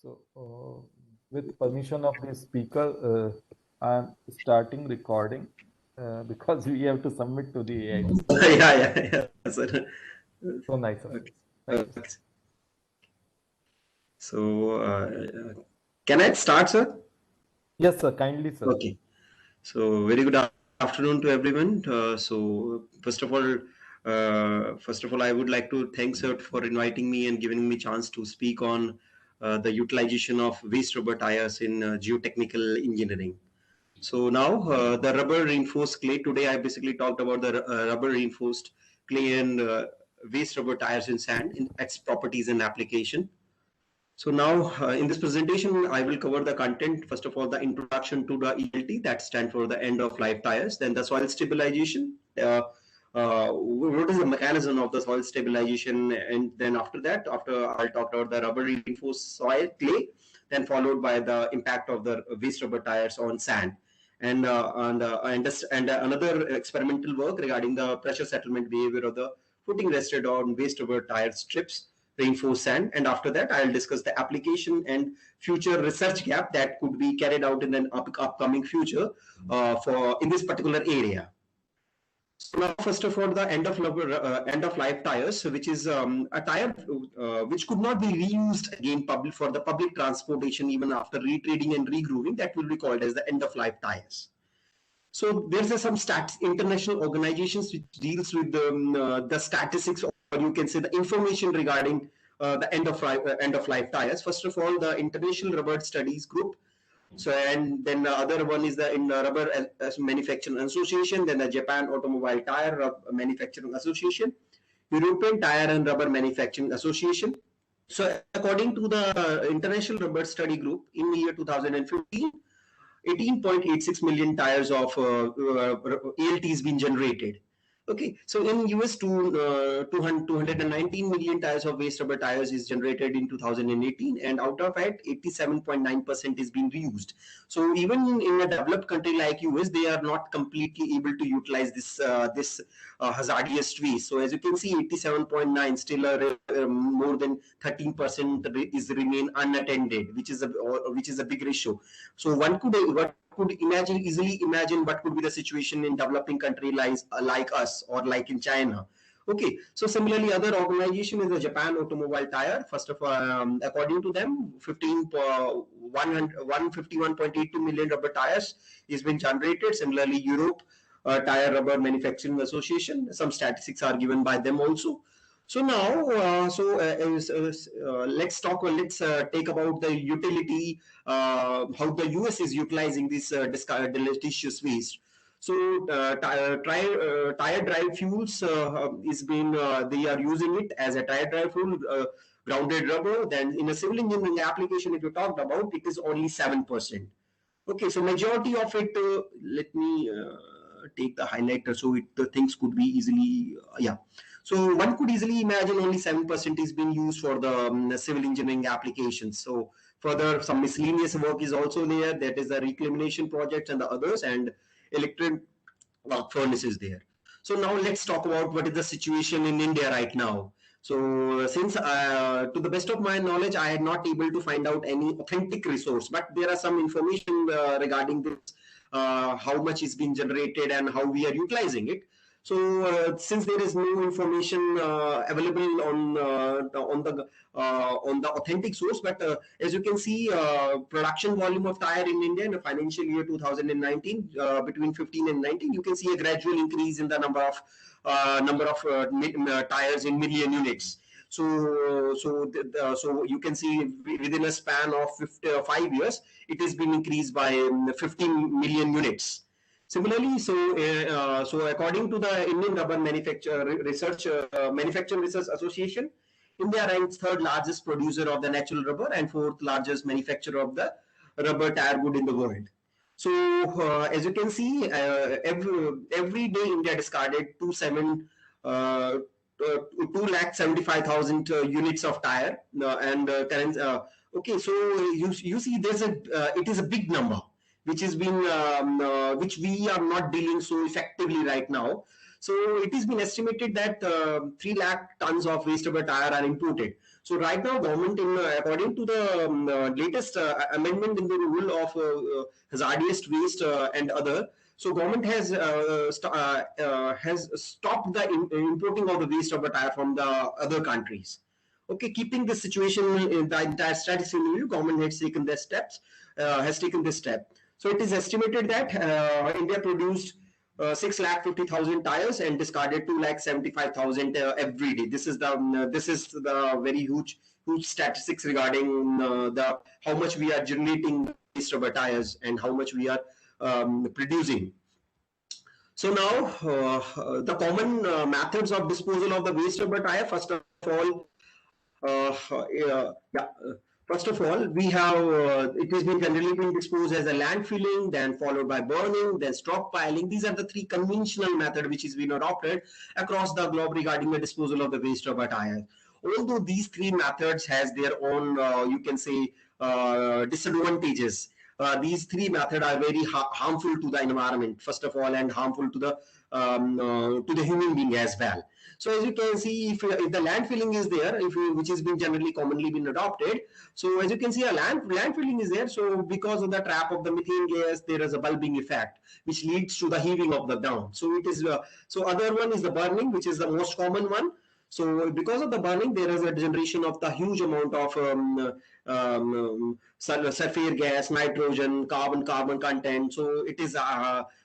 So, with permission of the speaker, I'm starting recording because we have to submit to the AI. Yeah, sir. So nice of you. Okay. Thank you, sir. Okay. So, can I start, sir? Yes, sir. Kindly, sir. Okay. So, very good afternoon to everyone. First of all, I would like to thank sir for inviting me and giving me chance to speak on the utilization of waste rubber tires in geotechnical engineering. So now the rubber reinforced clay. Today I basically talked about the rubber reinforced clay and waste rubber tires in sand, in its properties and application. So now in this presentation, I will cover the content. First of all, the introduction to the ELT, that stands for the end of life tires. Then the soil stabilization. What is the mechanism of the soil stabilization? And then after that, after I'll talk about the rubber reinforced soil clay, then followed by the impact of the waste rubber tires on sand. And another experimental work regarding the pressure settlement behavior of the footing rested on waste rubber tire strips reinforced sand. And after that, I'll discuss the application and future research gap that could be carried out in an upcoming future for in this particular area. So now, first of all, the end of life tires, which is a tire which could not be reused again for the public transportation even after retreading and regrooving. That will be called as the end of life tires. So there's some international organizations which deals with the statistics, or you can say the information regarding the end of life tires. First of all, the International Rubber Studies Group. So and then the other one is the Rubber Manufacturing Association. Then the Japan Automobile Tire Manufacturing Association, European Tire and Rubber Manufacturing Association. So according to the International Rubber Study Group, in the year 2015. 18.86 million tires of ALTs been generated. Okay, so in US, 219 million tires of waste rubber tires is generated in 2018, and out of it, 87.9% is being reused. So even in a developed country like US, they are not completely able to utilize this hazardous waste. So as you can see, 87.9 still more than 13% is remain unattended, which is a big ratio. So one could easily imagine what could be the situation in developing country like us or like in China. Okay, so similarly, other organization is the Japan Automobile Tire. First of all, according to them, 151.82 million rubber tires is been generated. Similarly, Europe Tire Rubber Manufacturing Association, some statistics are given by them also. So now, let's take about the utility, how the US is utilizing this delicious waste. So tire drive fuels is been they are using it as a tire drive fuel, grounded rubber. Then in a civil engineering application, if you talked about, it is only 7%. Okay, so majority of it. Let me take the highlighter so the things could be easily yeah. So one could easily imagine only 7% is being used for the civil engineering applications. So further, some miscellaneous work is also there. That is the reclamation projects and the others, and electric arc furnaces there. So now let's talk about what is the situation in India right now. So since to the best of my knowledge, I had not able to find out any authentic resource, but there are some information regarding this, how much is being generated and how we are utilizing it. So since there is no information available on the authentic source, but as you can see, production volume of tire in India in the financial year 2019 between 15 and 19, you can see a gradual increase in the number of tires in million units. So you can see within a span of 5 years, it has been increased by 15 million units. Similarly, so according to the Indian Rubber Manufacturing Research Association, India ranks third largest producer of the natural rubber and fourth largest manufacturer of the rubber tire wood in the world. So as you can see, every day India discarded 275,000 units of tire current. Okay, so you see, it is a big number, which has been which we are not dealing so effectively right now. So it has been estimated that 3 lakh tons of waste rubber tire are imported. So right now, government, according to the latest amendment in the rule of hazardous waste and other, so government has stopped the importing of the waste of tire from the other countries. Okay, keeping the situation in the entire status in review, government has taken this step. So it is estimated that India produced 6,50,000 tires and discarded 2,75,000 every day. This is the very huge statistics regarding the how much we are generating waste rubber tires and how much we are producing. So now the common methods of disposal of the waste rubber tire. All, yeah. First of all, we have it has been generally been disposed as a landfilling, then followed by burning, then stockpiling. These are the three conventional methods which has been adopted across the globe regarding the disposal of the waste rubber tires. Although these three methods has their own, you can say, disadvantages. These three methods are very harmful to the environment, first of all, and harmful to the human being as well. So as you can see, if the landfilling is there, which has been generally commonly been adopted, so as you can see, a landfilling is there. So because of the trap of the methane gas, there is a bulbing effect, which leads to the heaving of the ground. So it is so other one is the burning, which is the most common one. So because of the burning, there is a generation of the huge amount of sulfur gas, nitrogen, carbon content. So it is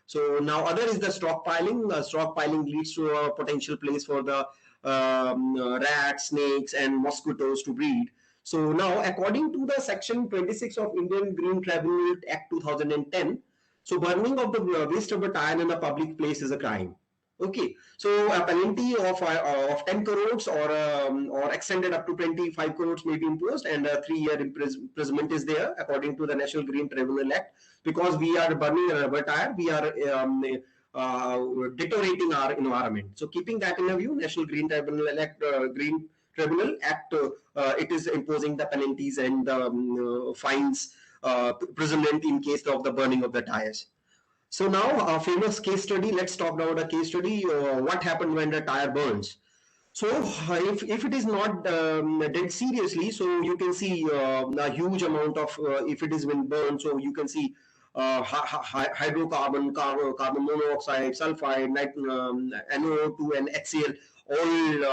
so now other is the stockpiling. Stockpiling leads to a potential place for the rats, snakes, and mosquitoes to breed. So now, according to the Section 26 of Indian Green Tribunal Act 2010, so burning of the waste rubber tire in a public place is a crime. Okay, so a penalty of 10 crores or extended up to 25 crores may be imposed, and a 3-year imprisonment is there according to the National Green Tribunal Act. Because we are burning a rubber tire, we are deteriorating our environment. So keeping that in view, National Green Tribunal Act, it is imposing the penalties and fines, imprisonment in case of the burning of the tires. So now a famous case study. Let's talk about a case study. What happened when the tire burns? So if it is not dead seriously, so you can see a huge amount of if it is been burned. So you can see hydrocarbon, carbon monoxide, sulfide, NO2, and HCl. All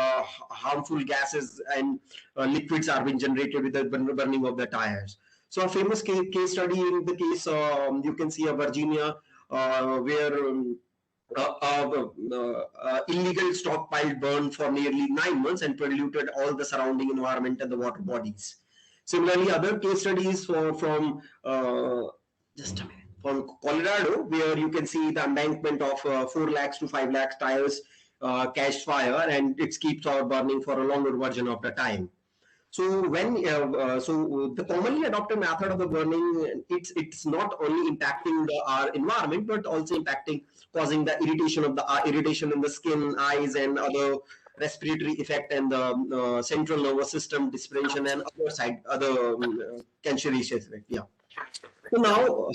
harmful gases and liquids are being generated with the burning of the tires. So a famous case study in the case you can see Virginia. Where illegal stockpile burned for nearly 9 months and polluted all the surrounding environment and the water bodies. Similarly, other case studies from just a minute, from Colorado, where you can see the embankment of 4 lakhs to 5 lakhs tires catch fire, and it keeps on burning for a longer version of the time. So when so the commonly adopted method of the burning, it's not only impacting our environment but also causing the irritation in the skin, eyes, and other respiratory effect, and the central nervous system dysfunction and other cancerous effect. Yeah. So now,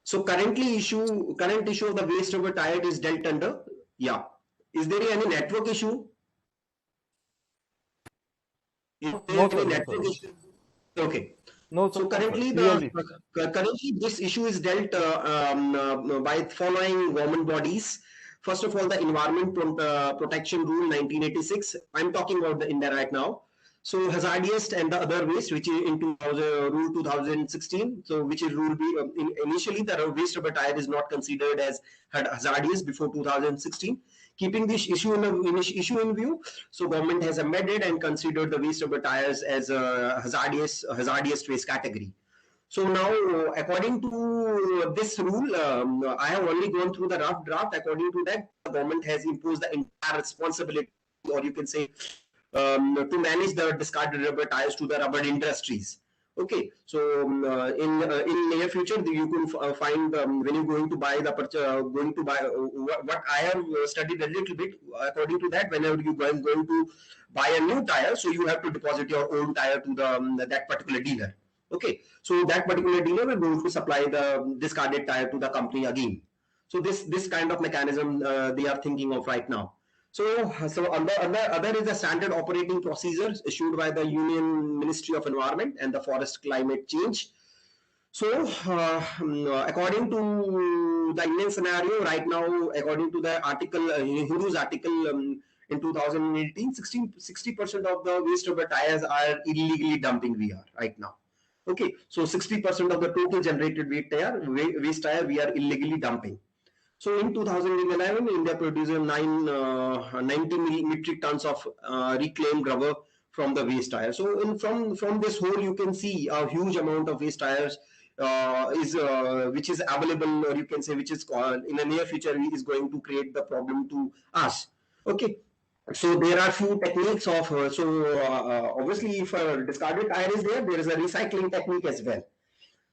so current issue of the waste rubber tire is dealt under. Yeah. Is there any network issue? No, sir. Okay. No, sir. So currently this issue is dealt by following government bodies. First of all, the Environment Protection Rule 1986. I'm talking about the India right now. So hazardous and the other waste, which is in Rule 2016. So which is rule initially the waste rubber tire is not considered as hazardous before 2016. Keeping this issue in view, so government has amended and considered the waste rubber tires as a hazardous waste category. So now, according to this rule, I have only gone through the rough draft. According to that, the government has imposed the entire responsibility, or you can say, to manage the discarded rubber tires to the rubber industries. Okay, so in near future you can find when you're going to buy what I have studied a little bit. According to that, whenever you going to buy a new tire, so you have to deposit your own tire to the that particular dealer. Okay, so that particular dealer will going to supply the discarded tire to the company again. So this kind of mechanism they are thinking of right now. So other is the standard operating procedures issued by the Union Ministry of Environment and the Forest Climate Change. So, according to the Indian scenario right now, according to the article, Hindu's article in 2018, 60% of the waste rubber tires are illegally dumping we are right now. Okay, so 60% of the total generated waste tire we are illegally dumping. So in 2011, India produced 90 metric tons of reclaimed rubber from the waste tire. So from this whole, you can see a huge amount of waste tires which is available, or you can say which is in the near future is going to create the problem to us. Okay. So there are few techniques of obviously if a discarded tire is there is a recycling technique as well.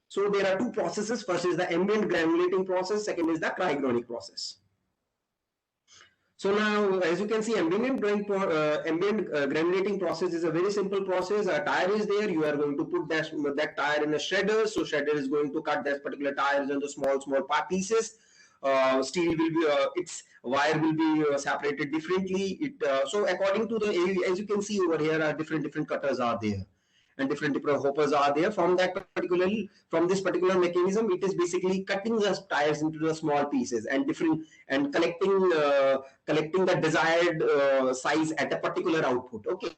So there are two processes. First is the ambient granulating process. Second is the cryogenic process. So now, as you can see, ambient granulating process is a very simple process. A tire is there. You are going to put that tire in a shredder. So shredder is going to cut that particular tires into small part pieces. Steel will be its wire will be separated differently. So according to the, as you can see over here, are different cutters are there, and different hoppers are there. From this particular mechanism, it is basically cutting the tires into the small pieces and collecting the desired size at a particular output. Okay.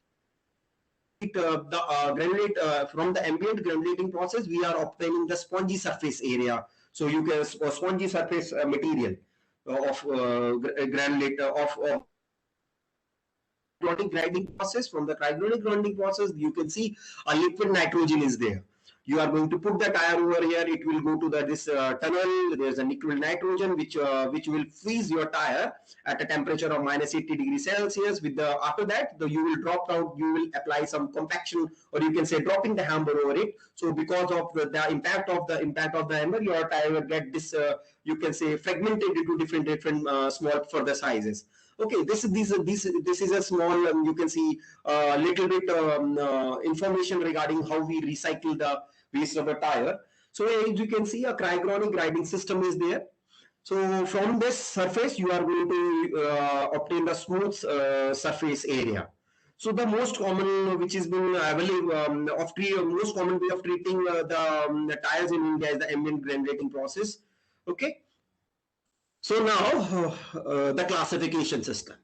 From the ambient granulating process, we are obtaining the spongy surface area. So you can spongy surface material of granulate of cryogenic grinding process. From the cryogenic grinding process, you can see a liquid nitrogen is there. You are going to put the tire over here. It will go to this tunnel. There's a liquid nitrogen which will freeze your tire at a temperature of -80°C. After that, you will drop out. You will apply some compaction, or you can say dropping the hammer over it. So because of the impact of the hammer, your tire will get this. You can say fragmented into different small further sizes. Okay, this is a small, you can see a little bit information regarding how we recycle the waste rubber tire. So as you can see, a cryogenic grinding system is there. So from this surface, you are going to obtain the smooth surface area. So the most common, which has been available, most common way of treating the tires in India is the ambient granulating process. Okay. So now the classification system.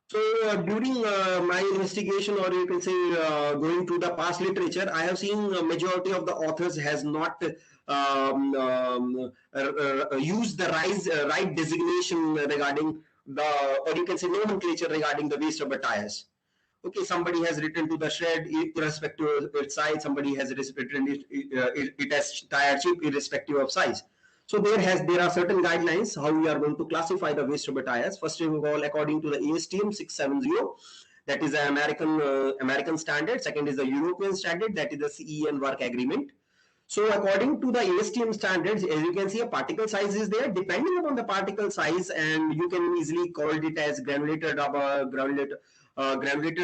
So during my investigation, or you can say going through the past literature, I have seen a majority of the authors has not used the right designation regarding or you can say nomenclature regarding the waste rubber tires. Okay, somebody has written to the shred irrespective of its size. Somebody has written it as tire chip irrespective of size. So there are certain guidelines how we are going to classify the waste rubber tires. First of all, according to the ASTM 670, that is an American standard. Second is the European standard, that is the CEN work agreement. So according to the ASTM standards, as you can see, a particle size is there. Depending upon the particle size, and you can easily call it as granulated rubber, granulated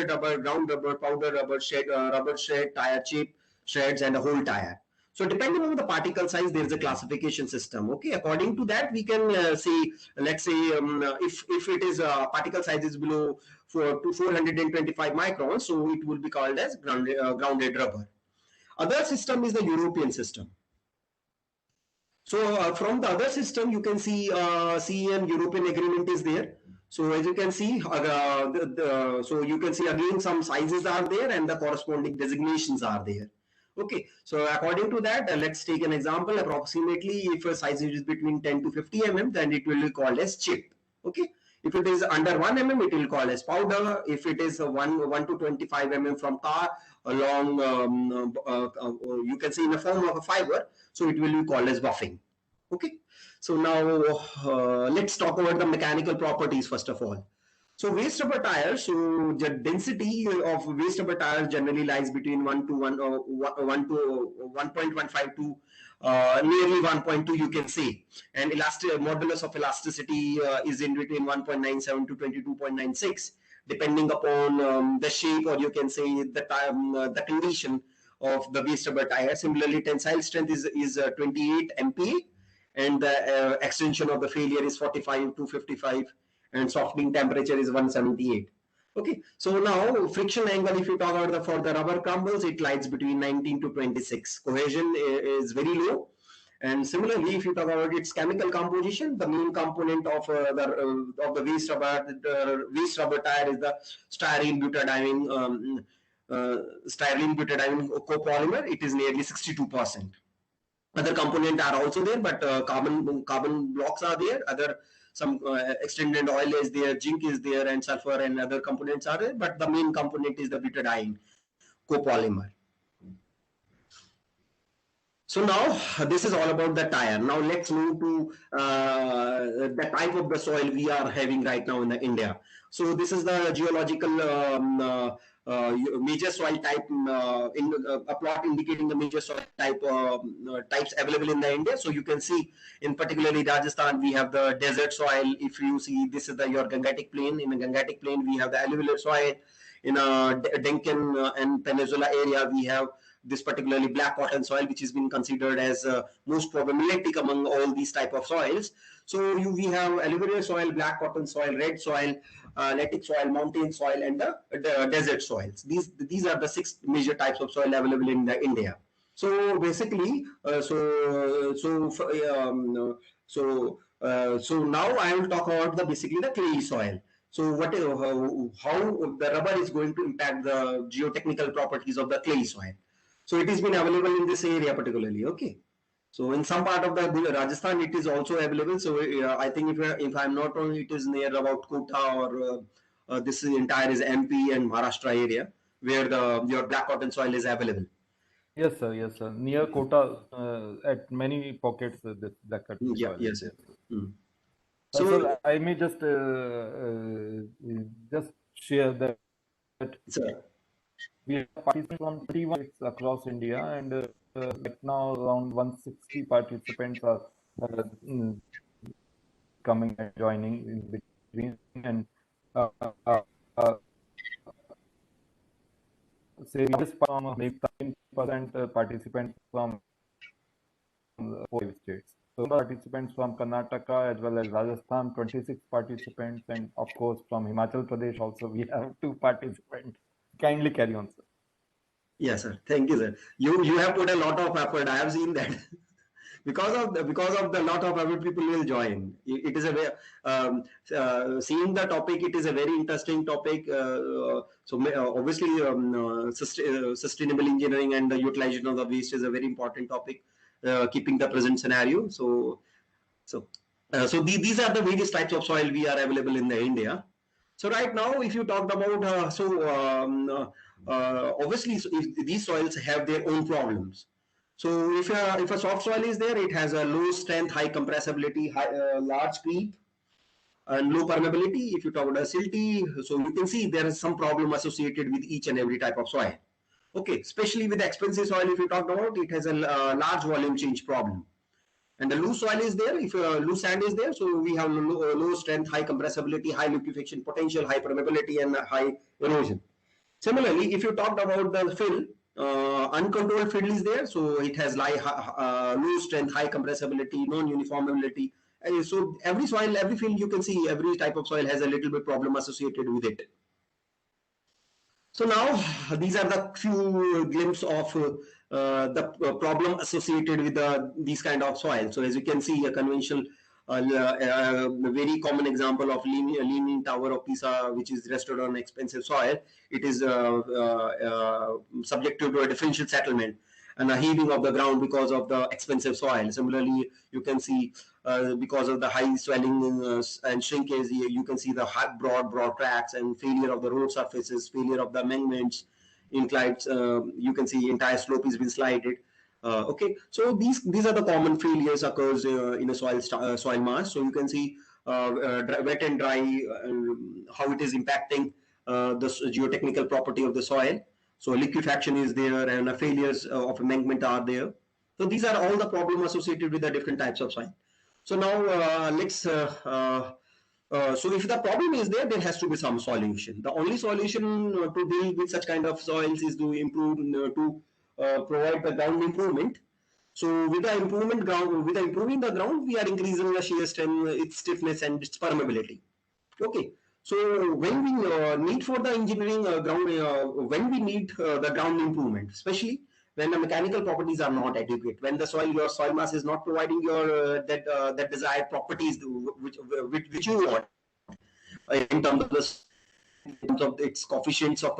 rubber, ground rubber, powder rubber, rubber shred, tire chip, shreds, and a whole tire. So depending on the particle size, there is a classification system. Okay, according to that, we can say, let's say, if it is particle size is below 425 microns, so it will be called as grounded rubber. Other system is the European system. So from the other system, you can see CEN European agreement is there. So as you can see, so you can see again some sizes are there and the corresponding designations are there. Okay, so according to that, let's take an example. Approximately, if a size is between 10 to 50 mm, then it will be called as chip. Okay, if it is under 1 mm, it will be called as powder. If it is 1 to 25 mm from tar along, you can see in the form of a fiber, so it will be called as buffing. Okay, so now let's talk about the mechanical properties first of all. So waste rubber tires, so the density of waste rubber tires generally lies between 1 to 1.15 to nearly 1.2, you can say, and modulus of elasticity is in between 1.97 to 22.96, depending upon the shape, or you can say the condition of the waste rubber tire. Similarly, tensile strength is 28 MPa, and the extension of the failure is 45 to 55. and softening temperature is 178. Okay, so now friction angle, if you talk about for the rubber crumbles, it lies between 19 to 26. Cohesion is very low. And similarly, if you talk about its chemical composition, the main component of the waste rubber tire is the styrene butadiene copolymer. It is nearly 62%. Other components are also there, but carbon blocks are there. Other some extended oil is there, zinc is there, and sulfur and other components are there. But the main component is the butadiene copolymer. So now this is all about the tire. Now let's move to the type of the soil we are having right now in the India. So this is the geological major soil type in a plot indicating the major soil types available in the India. So you can see in particularly Rajasthan we have the desert soil. If you see, this is your Gangetic plain. In the Gangetic plain we have the alluvial soil. In Deccan and Peninsula area we have this particularly black cotton soil, which has been considered as most problematic among all these type of soils. So we have alluvial soil, black cotton soil, red soil, latic soil, mountain soil, and the desert soils. These are the 6 major types of soil available in the India. So basically, so now I will talk about basically the clay soil. So how the rubber is going to impact the geotechnical properties of the clay soil. So it has been available in this area particularly. Okay. So in some part of the Rajasthan, it is also available. So I think if I'm not wrong, it is near about Kota or this entire is MP and Maharashtra area where your black cotton soil is available. Yes, sir. Yes, sir. Near Kota, at many pockets, this black cotton soil Yes. is there. So Sir, I may just share that sir, we have participants from 31 states across India, and right now around 160 participants are mm, coming and joining in between, and uh, uh, uh, say just from maybe 13% participants from 4 states. So participants from Karnataka as well as Rajasthan, 26 participants, and of course from Himachal Pradesh also we have 2 participants. Kindly carry on, sir. yes, sir. Thank you, sir. You have put a lot of effort. I have seen that. because of the lot of effort, people will join. It is a very seeing the topic. It is a very interesting topic. Obviously, sustainable engineering and the utilization of the waste is a very important topic. Keeping the present scenario. These are the various types of soil we are available in the India. So right now, if you talked about obviously if these soils have their own problems. So if a soft soil is there, it has a low strength, high compressibility, large creep, and low permeability. If you talk about silty, so you can see there is some problem associated with each and every type of soil. Okay, especially with expensive soil, if you talked about, it has a large volume change problem. And the loose soil is there, if loose sand is there, so we have low strength, high compressibility, high liquefaction potential, high permeability, and high erosion. Similarly, if you talked about the fill, uncontrolled fill is there, so it has low strength, high compressibility, non-uniformability. So every soil, every fill, you can see every type of soil has a little bit problem associated with it. So now these are the few glimpses of the problem associated with these kind of soil. So as you can see, a conventional, very common example of leaning tower of Pisa, which is rested on expensive soil. It is subjected to a differential settlement and a heaving of the ground because of the expensive soil. Similarly, you can see because of the high swelling and shrinkage, you can see the broad cracks and failure of the road surfaces, failure of the embankments, inclines. You can see entire slope is been slided. Okay, so these are the common failures occurs in a soil mass. So you can see wet and dry, how it is impacting the geotechnical property of the soil. So liquefaction is there and failures of embankment are there. So these are all the problems associated with the different types of soil. So now so if the problem is there, there has to be some solution. The only solution to deal with such kind of soils is to improve, provide the ground improvement. So with the improving the ground, we are increasing the shear strength, its stiffness, and its permeability. Okay, so when we need for the engineering ground, when we need the ground improvement, especially when the mechanical properties are not adequate, when the soil, your soil mass is not providing your that desired properties which you want in terms of in terms of its coefficients of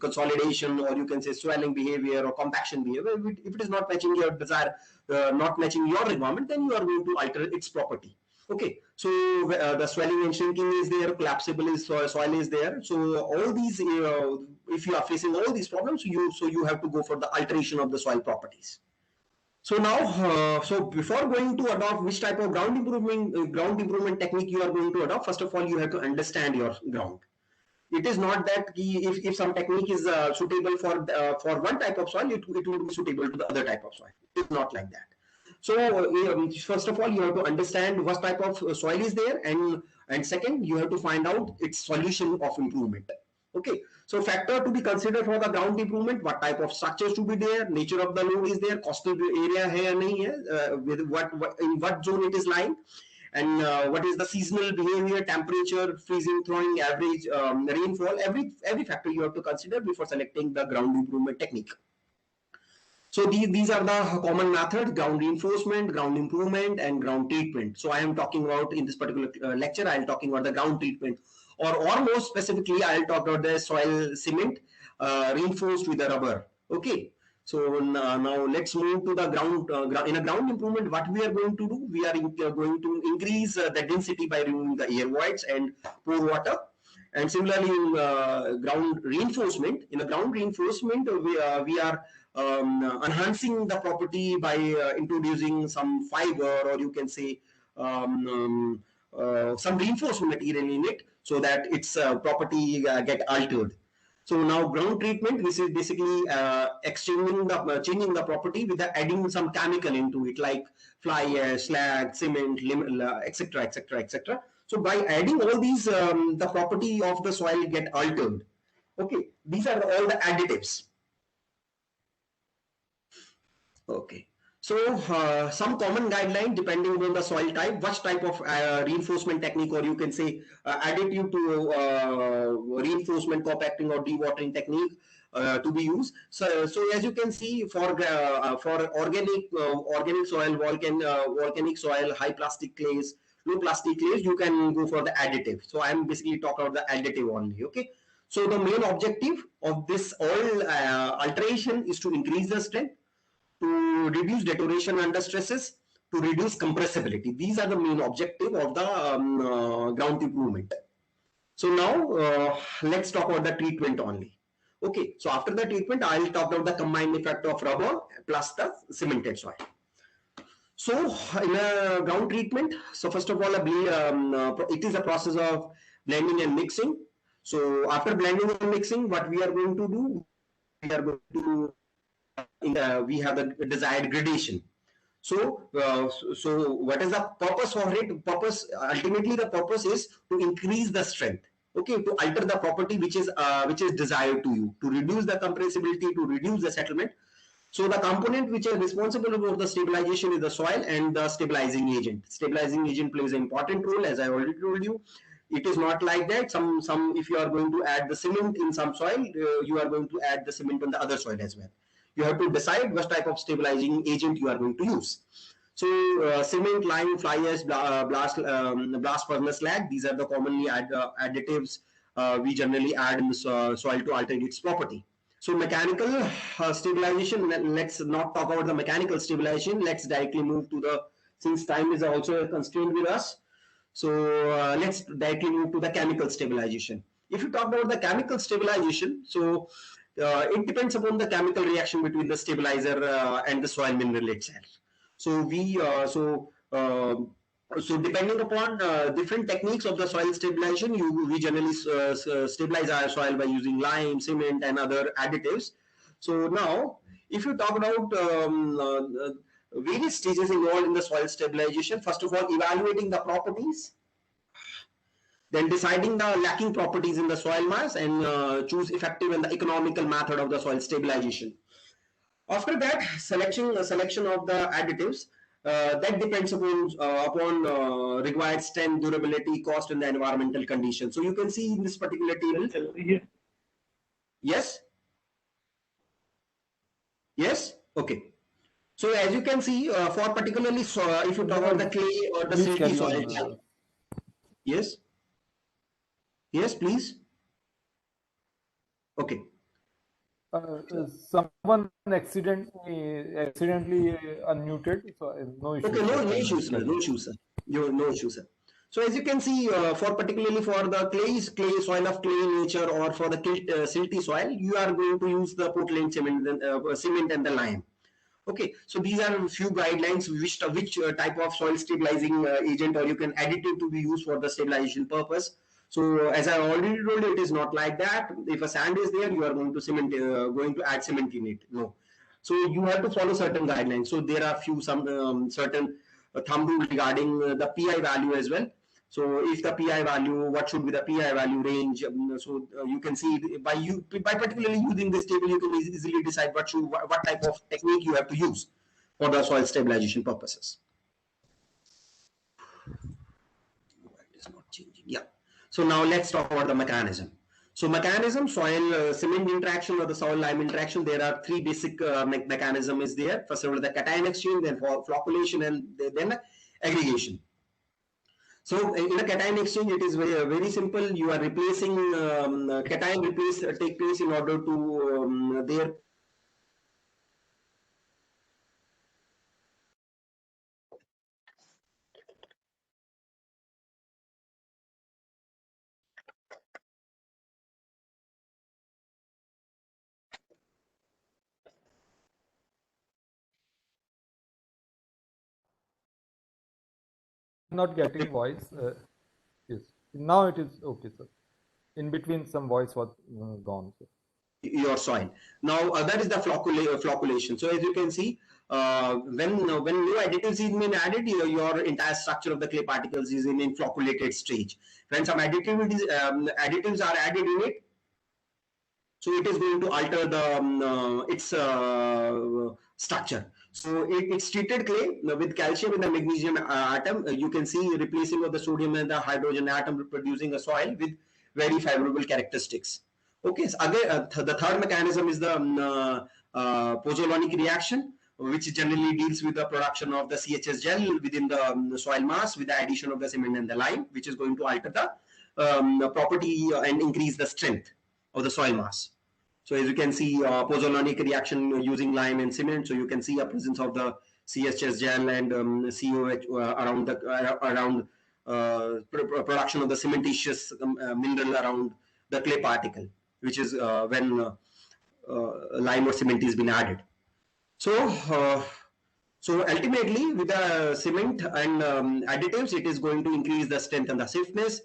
consolidation, or you can say swelling behavior or compaction behavior. If it is not matching your desire, not matching your requirement, then you are going to alter its property. Okay, so the swelling and shrinking is there, collapsible is soil is there. So all these, if you are facing all these problems, you have to go for the alteration of the soil properties. So now, so before going to adopt which type of ground improvement technique you are going to adopt, first of all you have to understand your ground. It is not that if some technique is suitable for one type of soil, it will be suitable to the other type of soil. It is not like that. So first of all, you have to understand what type of soil is there, and second, you have to find out its solution of improvement. Okay, so factor to be considered for the ground improvement: what type of structures to be there, nature of the load is there, coastal area hai ya nahi hai, with what in what zone it is lying, and what is the seasonal behavior, temperature, freezing, throwing, average rainfall. Every factor you have to consider before selecting the ground improvement technique. So these are the common methods: ground reinforcement, ground improvement, and ground treatment. So I am talking about, in this particular lecture, I am talking about the ground treatment, or more specifically, I'll talk about the soil cement reinforced with the rubber. Okay. So now let's move to the ground. In a ground improvement, what we are going to do? We are going to increase the density by removing the air voids and pour water. And similarly, in ground reinforcement, we are enhancing the property by introducing some fiber, or you can say some reinforcement material in it, so that its property get altered. So now ground treatment, this is basically changing the property with adding some chemical into it, like fly ash, slag, cement, etc., etc., etc. So by adding all these, the property of the soil get altered. Okay, these are all the additives. Okay. So some common guideline depending on the soil type, what type of reinforcement technique, or you can say additive to reinforcement, compacting or dewatering technique to be used. So as you can see, for organic soil, volcanic soil, high plastic clays, low plastic clays, you can go for the additive. So I am basically talking about the additive only. Okay. So the main objective of this all alteration is to increase the strength, to reduce deterioration under stresses, to reduce compressibility. These are the main objective of the ground improvement. So now let's talk about the treatment only. Okay, so after the treatment, I'll talk about the combined effect of rubber plus the cemented soil. So in a ground treatment, so first of all, it is a process of blending and mixing. So after blending and mixing, what we are going to do, we are going to we have the desired gradation. So so what is the purpose for it? Ultimately the purpose is to increase the strength. Okay, to alter the property which is desired to you, to reduce the compressibility, to reduce the settlement. So the component which are responsible for the stabilization is the soil and the stabilizing agent. Stabilizing agent plays an important role, as I already told you. It is not like that. If you are going to add the cement in some soil, you are going to add the cement on the other soil as well. You have to decide what type of stabilizing agent you are going to use. So cement, lime, fly ash, blast furnace slag, these are the commonly additives we generally add in the soil to alter its property. So mechanical stabilization, let's not talk about the mechanical stabilization. Let's directly move to the, since time is also a constraint with us. So let's directly move to the chemical stabilization. If you talk about the chemical stabilization, so it depends upon the chemical reaction between the stabilizer and the soil mineral itself. So so depending upon different techniques of the soil stabilization, we generally stabilize our soil by using lime, cement, and other additives. So now, if you talk about various stages involved in the soil stabilization, first of all, evaluating the properties, then deciding the lacking properties in the soil mass, and choose effective and the economical method of the soil stabilization. After that, selection of the additives. that depends upon required strength, durability, cost, and the environmental conditions. So you can see in this particular table. Yes. Yes. Okay. So as you can see, for particularly if you talk about the clay or the Please silty carry soil. on. Yes. Yes, please. Okay. Someone accidentally unmuted, so no Okay, issues, no, sir. no Can issues, sir. carry No on. issues, sir. No issues, sir. So as you can see, for particularly for the clay soil of clay nature, or for the silty soil, you are going to use the Portland cement and the lime. Okay, so these are a few guidelines which type of soil stabilizing agent, or you can additive to be used for the stabilization purpose. So as I already told you, it is not like that. If a sand is there, you are going to add cement in it. No. So you have to follow certain guidelines. So there are few some certain thumb rule regarding the PI value as well. So if the PI value, what should be the PI value range? So you can see by particularly using this table, you can easily decide what type of technique you have to use for the soil stabilization purposes. It is not changing. Yeah. So now let's talk about the mechanism. So mechanism, soil cement interaction or the soil lime interaction, there are three basic mechanism is there. First of all, the cation exchange, then for flocculation, and then aggregation. So in a cation exchange, it is very simple. You are replacing cation take place in order to their Not getting voice. Yes. Now it is okay, sir. In between, some voice was gone, sir. your soil. Now that is the flocculation. So as you can see, when new additives is being added, your entire structure of the clay particles is in flocculated stage. When some additives are added in it, so it is going to alter the its structure. So it's treated clay with calcium and the magnesium atom. You can see replacing of the sodium and the hydrogen atom, producing a soil with very favorable characteristics. Okay, so again, the third mechanism is the pozzolanic reaction, which generally deals with the production of the CHS gel within the soil mass with the addition of the cement and the lime, which is going to alter the property and increase the strength of the soil mass. So as you can see, pozzolanic reaction using lime and cement. So you can see a presence of the CHS gel and COH around production of the cementitious mineral around the clay particle, which is when lime or cement is been added. So so ultimately, with the cement and additives, it is going to increase the strength and the stiffness,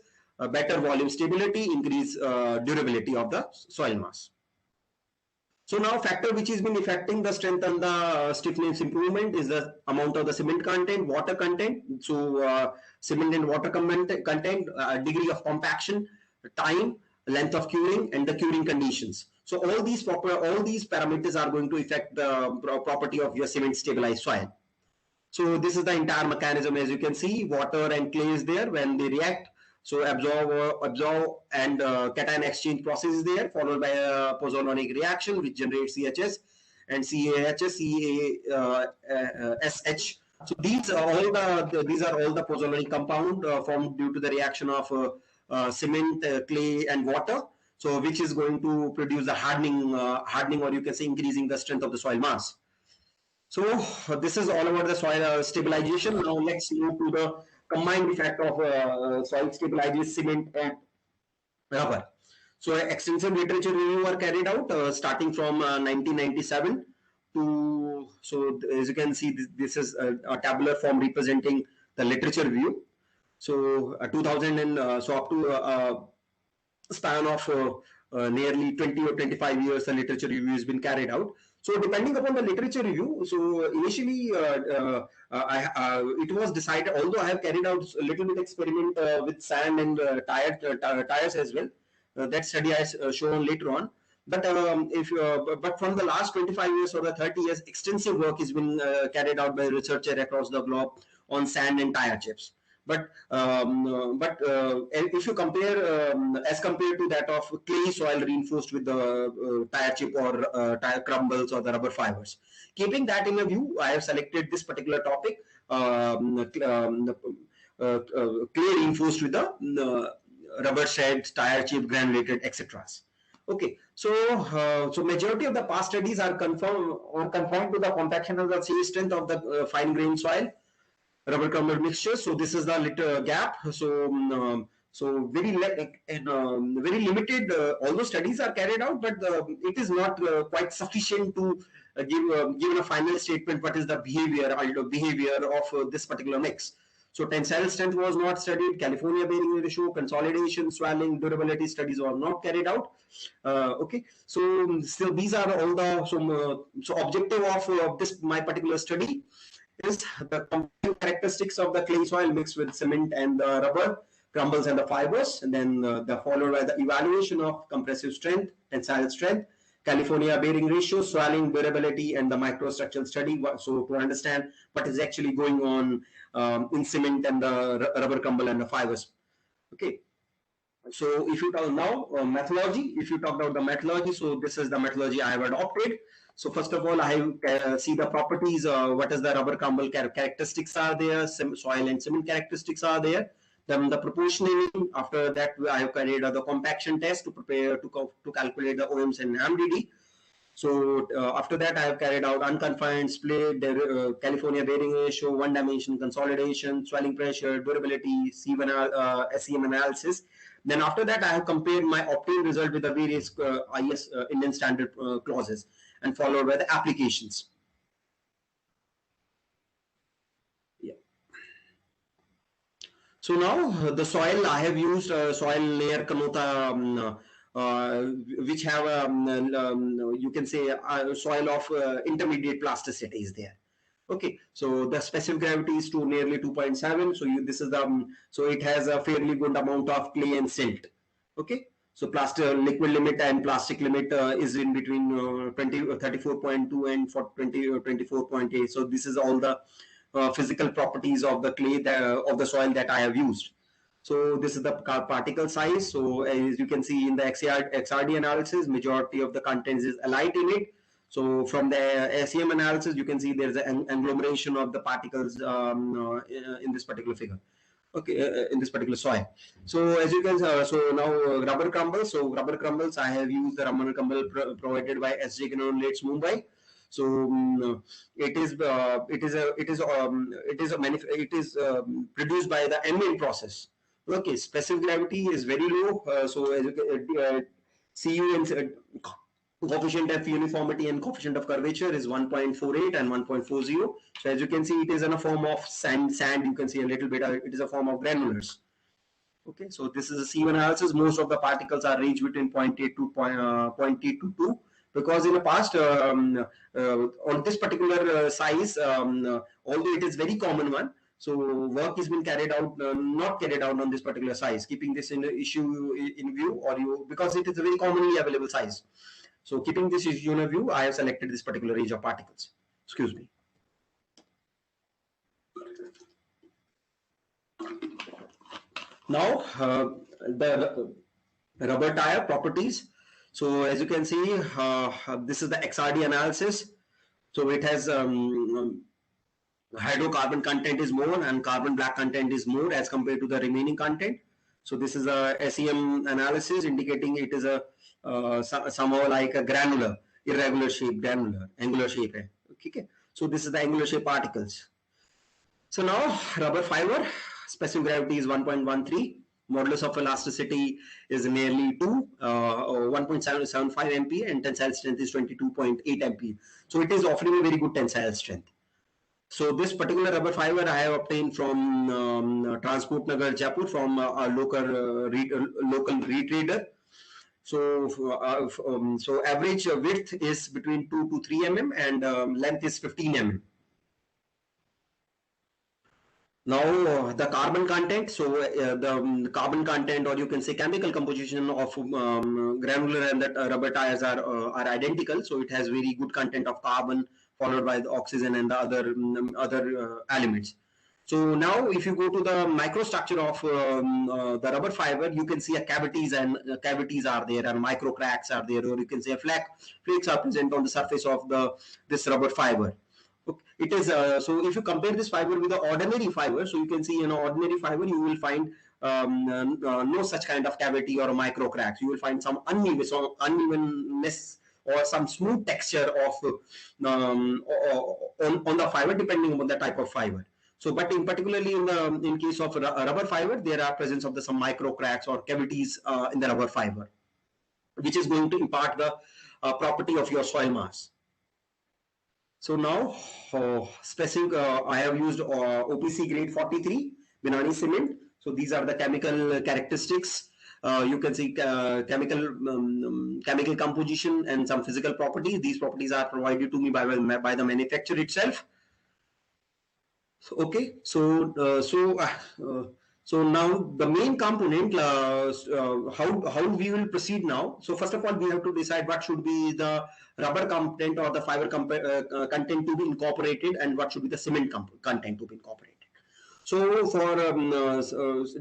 better volume stability, increase durability of the soil mass. So now factor which has been affecting the strength and the stiffness improvement is the amount of the cement content, water content. So cement and water content, degree of compaction, time, length of curing, and the curing conditions. So all these parameters are going to affect the property of your cement stabilized soil. So this is the entire mechanism. As you can see, water and clay is there when they react. So absorb and cation exchange process is there, followed by a pozzolanic reaction which generates CHS and CAHS, CASH. So these are all the pozzolanic compound formed due to the reaction of cement, clay, and water. So which is going to produce the hardening, or you can say increasing the strength of the soil mass. So this is all about the soil stabilization. Now let's move to the combined effect of soil stabilization, cement, and rubber. So extensive literature review were carried out starting from 1997 to, so as you can see, this is a tabular form representing the literature review. So 2000 and so up to span of nearly 20 or 25 years, the literature review has been carried out. So depending upon the literature review, so initially it was decided, although I have carried out a little bit experiment with sand and tires as well. That study I shown later on. but from the last 25 years or the 30 years, extensive work has been carried out by researchers across the globe on sand and tire chips. But if you compare as compared to that of clay soil reinforced with the tire chip or tire crumbles or the rubber fibers, keeping that in a view, I have selected this particular topic, clay reinforced with the rubber sheds, tire chip, granulated, etc. Okay, so majority of the past studies are confined to the compaction of the sea strength of the fine grained soil, rubber crumble mixture. So this is the little gap. So very limited. Although studies are carried out, but it is not quite sufficient to give a final statement. What is the behavior of this particular mix? So tensile strength was not studied. California bearing ratio, consolidation, swelling, durability studies were not carried out. Okay, so these are all the so objective of this my particular study is the characteristics of the clay soil mixed with cement and the rubber crumbles and the fibers, and then followed by the evaluation of compressive strength, tensile strength, California bearing ratio, swelling, durability, and the microstructural study. So to understand what is actually going on in cement and the rubber crumble and the fibers. Okay. So if you talk now methodology, if you talk about the methodology, so this is the methodology I have adopted. So first of all, I see the properties, what is the rubber crumble characteristics are there, soil and cement characteristics are there. Then the proportioning, after that I have carried the compaction test to prepare to calculate the OMs and MDD. So after that I have carried out unconfined, split, California bearing ratio, one dimension consolidation, swelling pressure, durability, SEM analysis. Then after that I have compared my obtained result with the various IS Indian standard clauses and followed by the applications. Yeah. So now the soil I have used soil layer Kanota which have you can say soil of intermediate plasticity is there. Okay, so the specific gravity is to nearly 2.7. So this is the so it has a fairly good amount of clay and silt. Okay, so plastic liquid limit and plastic limit is in between 34.2 and 24.8. So this is all the physical properties of the clay of the soil that I have used. So this is the particle size. So as you can see in the XRD analysis, majority of the contents is allied in it. So from the SEM analysis, you can see there's an agglomeration of the particles in this particular figure. Okay, in this particular soil. So as you can so now rubber crumbles. So rubber crumbles, I have used the rubber crumble provided by SJ Granulates Mumbai. So it is produced by the MN process. Okay, specific gravity is very low. So as you can CU and coefficient of uniformity and coefficient of curvature is 1.48 and 1.40. So as you can see, it is in a form of sand. You can see a little bit. It is a form of granulars. Okay, so this is a CU analysis. Most of the particles are ranged between 0.8 to 2, because in the past on this particular size, although it is very common one, so work has been carried out, not carried out on this particular size, keeping this in the issue in view, or because it is a very commonly available size. So keeping this issue in view, I have selected this particular range of particles. Excuse me. Now the rubber tire properties. So as you can see, this is the XRD analysis. So it has hydrocarbon content is more and carbon black content is more as compared to the remaining content. So this is a SEM analysis indicating it is a somehow like a granular, irregular shape, angular shape. Okay. So this is the angular shape particles. So now rubber fiber, specific gravity is 1.13. Modulus of elasticity is nearly 2, 1.775 MPa, and tensile strength is 22.8 MPa. So it is offering a very good tensile strength. So this particular rubber fiber I have obtained from Transport Nagar, Jaipur, from a local retrader. So so average width is between 2 to 3 mm and length is 15 mm. Now the carbon content. So the carbon content, or you can say chemical composition of granular and that rubber tires are identical. So it has very good content of carbon, followed by the oxygen and the other elements. So now if you go to the microstructure of the rubber fiber, you can see a cavities, and cavities are there, and micro cracks are there, or you can say flakes are present on the surface of the this rubber fiber. Okay. It is so if you compare this fiber with the ordinary fiber, so you can see in ordinary fiber you will find no such kind of cavity or micro cracks. You will find some unevenness or some smooth texture of on the fiber, depending on the type of fiber. So, but in particularly in case of rubber fiber, there are presence of some micro cracks or cavities in the rubber fiber, which is going to impart the property of your soil mass. So now, specific, I have used OPC grade 43 Binani cement. So these are the chemical characteristics. You can see chemical composition and some physical properties. These properties are provided to me by the manufacturer itself. Okay, so now the main component, how we will proceed now. So first of all, we have to decide what should be the rubber content or the fiber content to be incorporated, and what should be the cement content to be incorporated. So for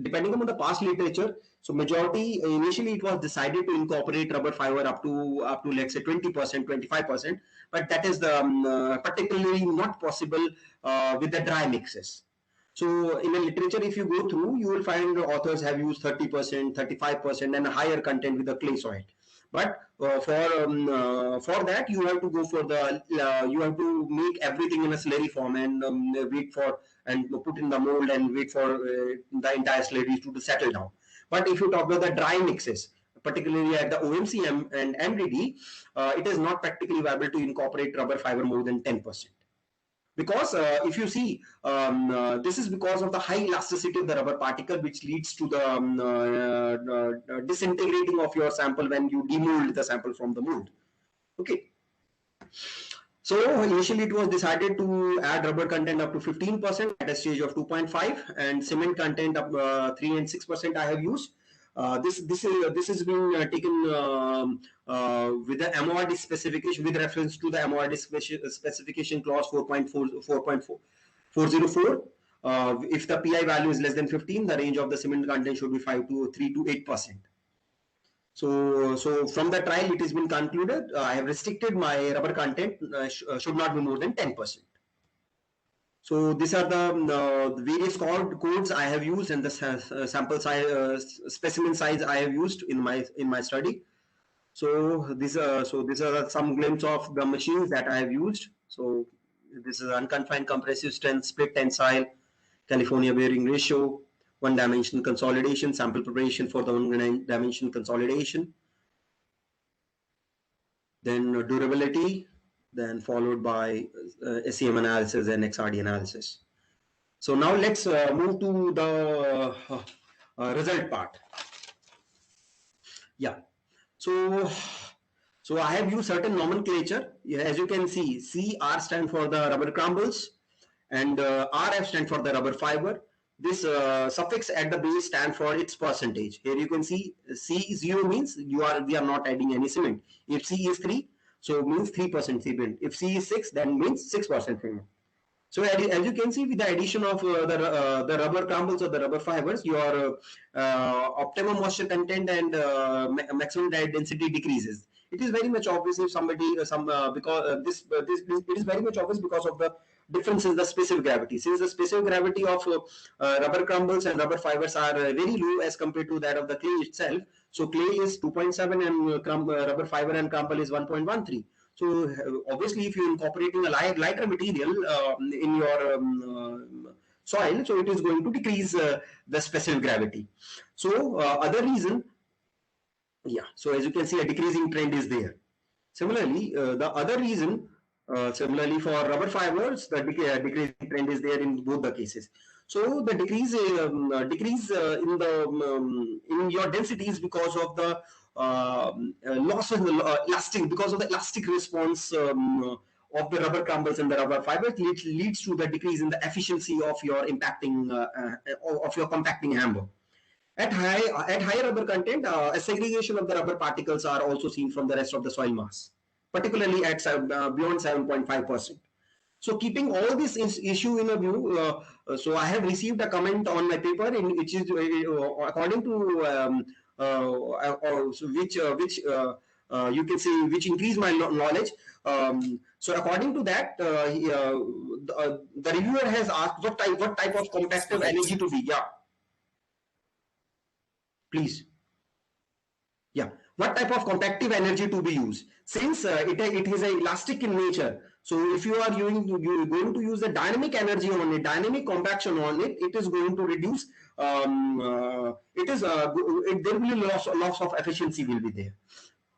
depending on the past literature, so majority initially it was decided to incorporate rubber fiber up to let's say 20%, 25%, but that is the particularly not possible with the dry mixes. So in the literature, if you go through, you will find authors have used 30%, 35%, and higher content with the clay soil. But for that, you have to go for the you have to make everything in a slurry form, and wait for and put in the mold and wait for the entire slurry to settle down. But if you talk about the dry mixes, particularly at the OMC and MDD, it is not practically viable to incorporate rubber fiber more than 10%. Because if you see, this is because of the high elasticity of the rubber particle, which leads to the disintegrating of your sample when you demold the sample from the mold. Okay. So initially it was decided to add rubber content up to 15% at a stage of 2.5, and cement content up 3 and 6% I have used. This has been taken with the MORD specification, with reference to the MORD specification clause 4.404. If the PI value is less than 15, the range of the cement content should be 3 to 8%. So from the trial, it has been concluded. I have restricted my rubber content should not be more than 10%. So these are the various codes I have used, and the sample size, specimen size I have used in my study. So these are some glimpse of the machines that I have used. So this is unconfined compressive strength, split tensile, California bearing ratio, one-dimensional consolidation, sample preparation for the one-dimensional consolidation, then durability, then followed by SEM analysis and XRD analysis. So now let's move to the result part. Yeah. So I have used certain nomenclature. As you can see, CR stand for the rubber crumbles, and RF stand for the rubber fiber. This suffix at the base stand for its percentage. Here you can see C0 means we are not adding any cement. If C is 3, so it means 3% cement. If C is 6, then means 6% cement. So as you can see, with the addition of the rubber crumbles or the rubber fibers, your optimum moisture content and maximum density decreases. It is very much obvious if somebody because it is very much obvious because of the difference in the specific gravity. Since the specific gravity of rubber crumbles and rubber fibers are very low as compared to that of the clay itself. So clay is 2.7 and rubber fiber and crumble is 1.13. So obviously, if you're incorporating a lighter material in your soil, so it is going to decrease the specific gravity. So other reason, yeah. So as you can see, a decreasing trend is there. Similarly, the other reason, similarly for rubber fibers, the decreasing trend is there in both the cases. So the decrease in the in your density is because of the loss of the elastic, because of the elastic response of the rubber crumbles and the rubber fibers leads to the decrease in the efficiency of your impacting of your compacting hammer. At higher rubber content, a segregation of the rubber particles are also seen from the rest of the soil mass, particularly at beyond 7.5%. So keeping all this issue in a view, so I have received a comment on my paper in which is according to you can say which increase my knowledge. So according to that, the reviewer has asked what type of compactive energy to be. Yeah, please. Yeah, what type of compactive energy to be used? Since it is elastic in nature, so if you are going to use the dynamic energy on it, dynamic compaction on it, it is going to reduce. There will be loss of efficiency will be there.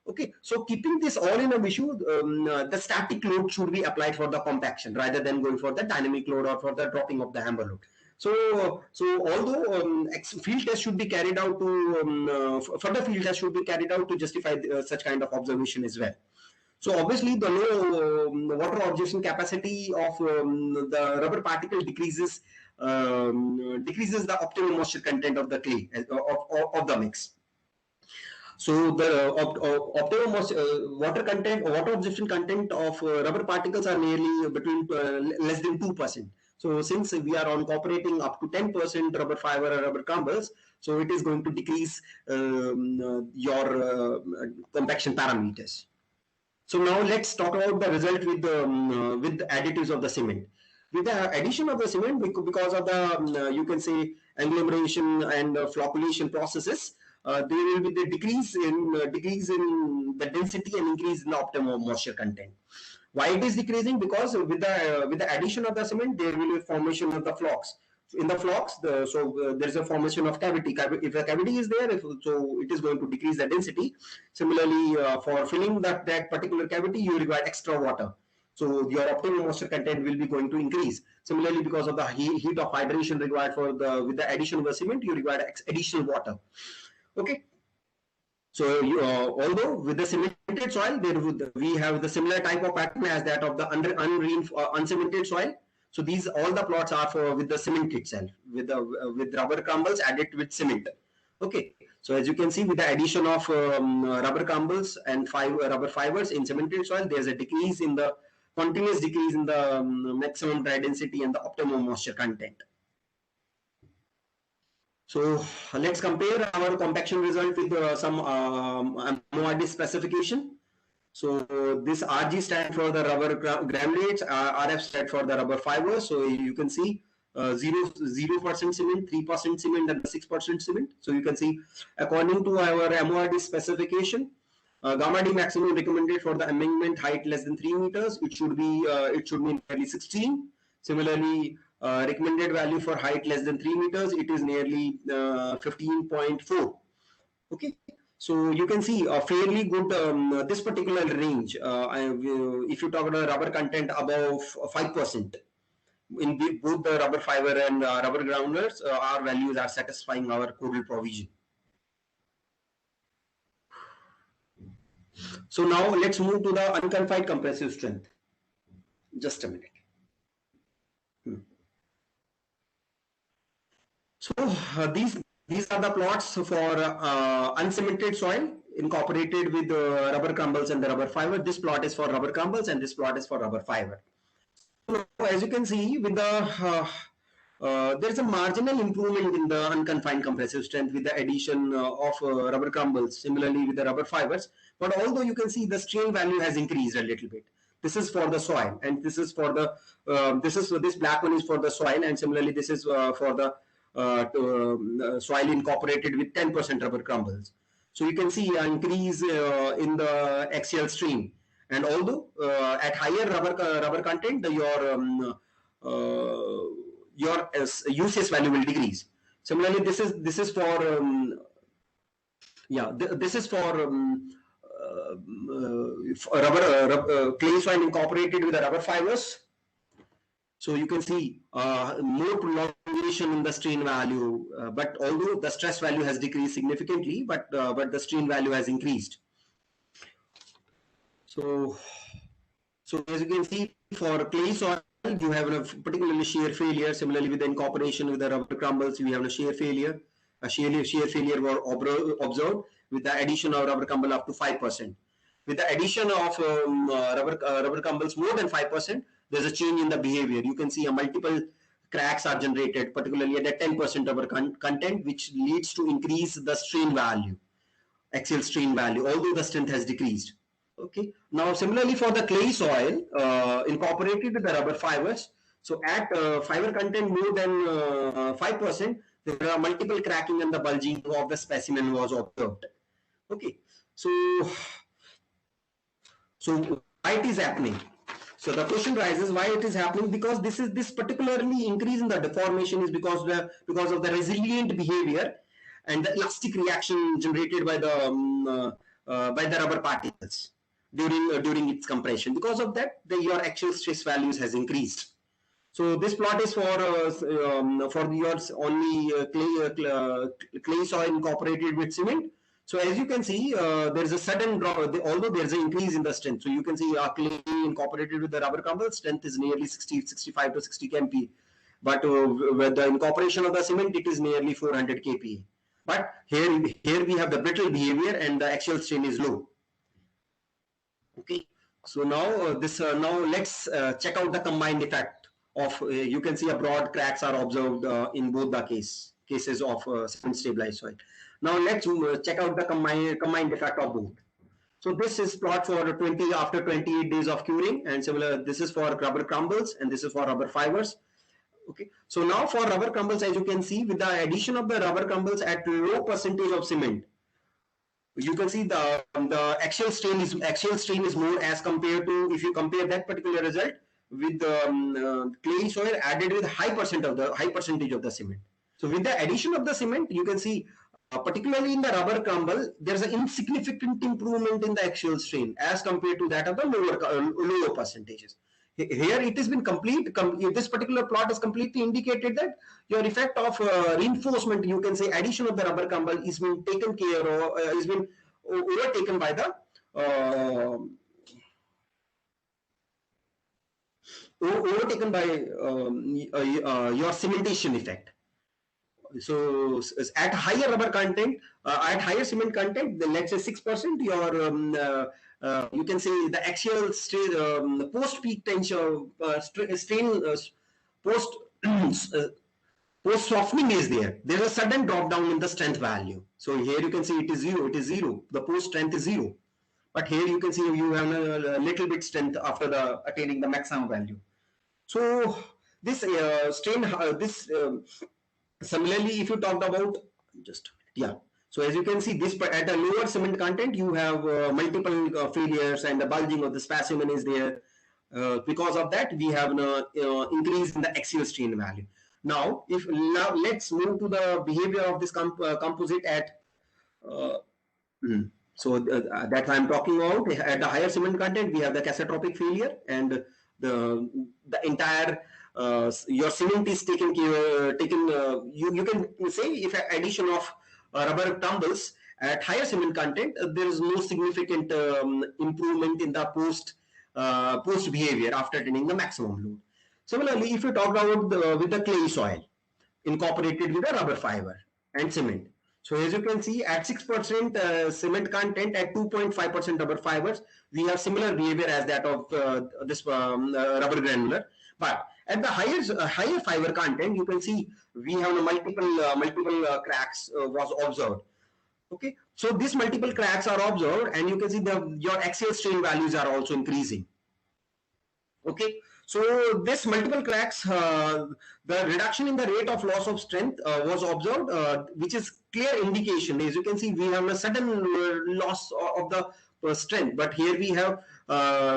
Okay, so keeping this all in a issue, the static load should be applied for the compaction rather than going for the dynamic load or for the dropping of the hammer load. So although field test should be carried out to further field test should be carried out to justify such kind of observation as well. So obviously the low water absorption capacity of the rubber particle decreases the optimum moisture content of the clay of the mix. So the optimum water absorption content of rubber particles are nearly between less than 2%. So since we are incorporating up to 10% rubber fiber or rubber crumbles, so it is going to decrease your compaction parameters. So now let's talk about the result with the additives of the cement. With the addition of the cement, because of the you can say agglomeration and flocculation processes, there will be the decrease in the density and increase in the optimum moisture content. Why it is decreasing? Because with the addition of the cement, there will be formation of the flocks. In the flocks, there is a formation of cavity. If a cavity is there, so it is going to decrease the density. Similarly, for filling that particular cavity, you require extra water. So your optimum moisture content will be going to increase. Similarly, because of the heat of hydration required with the addition of the cement, you require additional water. Okay. So although with the cemented soil, we have the similar type of pattern as that of the uncemented soil. So these all the plots are with the cement itself, with rubber crumbles added with cement. Okay. So as you can see, with the addition of rubber crumbles and rubber fibers in cemented soil, there's a continuous decrease in the maximum dry density and the optimum moisture content. So let's compare our compaction result with some MORD specification. So this RG stands for the rubber granulates, RF stands for the rubber fibers. So you can see 0% cement, 3% cement, and 6% cement. So you can see according to our MORD specification, gamma D maximum recommended for the embankment height less than 3 meters. It should be nearly 16. Similarly, recommended value for height less than 3 meters, it is nearly 15.4. Okay, so you can see a fairly good this particular range. If you talk about rubber content above 5%, in both the rubber fiber and rubber grounders, our values are satisfying our codal provision. So now let's move to the unconfined compressive strength. Just a minute. So these are the plots for uncemented soil incorporated with the rubber crumbles and the rubber fiber. This plot is for rubber crumbles and this plot is for rubber fiber. So as you can see, with the there is a marginal improvement in the unconfined compressive strength with the addition of rubber crumbles. Similarly with the rubber fibers, but although you can see the strain value has increased a little bit. This is for the soil, and this is for the this black one is for the soil, and similarly this is for the soil incorporated with 10% rubber crumbles. So you can see an increase in the axial strain, and although at higher rubber content, your UCS value will decrease. Similarly, this is for this is for rubber clay soil incorporated with the rubber fibers. So you can see more prolongation in the strain value, but although the stress value has decreased significantly, but the strain value has increased. So So as you can see, for clay soil, you have a particularly shear failure. Similarly, with the incorporation with the rubber crumbles, we have a shear failure. A shear failure were observed with the addition of rubber crumble up to 5%. With the addition of rubber crumbles more than 5%, there's a change in the behavior. You can see a multiple cracks are generated, particularly at the 10% rubber content, which leads to increase the strain value, axial strain value, although the strength has decreased. Okay. Now, similarly for the clay soil, incorporated with the rubber fibers. So at fiber content more than 5%, there are multiple cracking and the bulging of the specimen was observed. Okay. So why it is happening? So the question rises why it is happening, because this particularly increase in the deformation is because of the resilient behavior and the elastic reaction generated by the rubber particles during its compression. Because of that, your actual stress values has increased. So this plot is for your only clay soil incorporated with cement. So as you can see, there is a sudden drop, although there is an increase in the strength. So you can see clay incorporated with the rubber crumble, strength is nearly 65 to 60 kPa. But with the incorporation of the cement, it is nearly 400 kPa. But here we have the brittle behavior and the axial strain is low. Okay. So now now let's check out the combined effect of you can see a broad cracks are observed in both the cases of cement stabilized soil. Now let's check out the combined effect of both. So this is plot for after 28 days of curing, and similar this is for rubber crumbles and this is for rubber fibers. Okay. So now for rubber crumbles, as you can see, with the addition of the rubber crumbles at low percentage of cement, you can see the axial strain is more as compared to, if you compare that particular result with the clay soil added with high percentage of the cement. So with the addition of the cement, you can see particularly in the rubber crumble, there is an insignificant improvement in the axial strain as compared to that of the lower percentages. Here it has been this particular plot is completely indicated that your effect of reinforcement, you can say addition of the rubber crumble is being taken care of, is been overtaken by the your cementation effect. So at higher rubber content, at higher cement content, then let's say 6%, your you can say the axial strain, post peak tension strain post post softening is there. There is a sudden drop down in the strength value. So here you can see it is zero. It is zero. The post strength is zero. But here you can see you have a little bit strength after attaining the maximum value. So this strain similarly, if you talked about so as you can see, this at a lower cement content, you have multiple failures and the bulging of the specimen is there. Because of that, we have an increase in the axial strain value. Now let's move to the behavior of this composite at so that I'm talking about. At the higher cement content, we have the casotropic failure, and the entire your cement is taken you can say if addition of rubber tumbles at higher cement content, there is no significant improvement in the post behavior after attaining the maximum load. Similarly, if you talk about with the clay soil incorporated with the rubber fiber and cement, so as you can see, at 6% cement content, at 2.5% rubber fibers, we have similar behavior as that of this rubber granular. But at the higher fiber content, you can see we have multiple cracks was observed. Okay, so these multiple cracks are observed, and you can see your axial strain values are also increasing. Okay, so this multiple cracks, the reduction in the rate of loss of strength was observed, which is clear indication. As you can see, we have a sudden loss of the strength, but here we have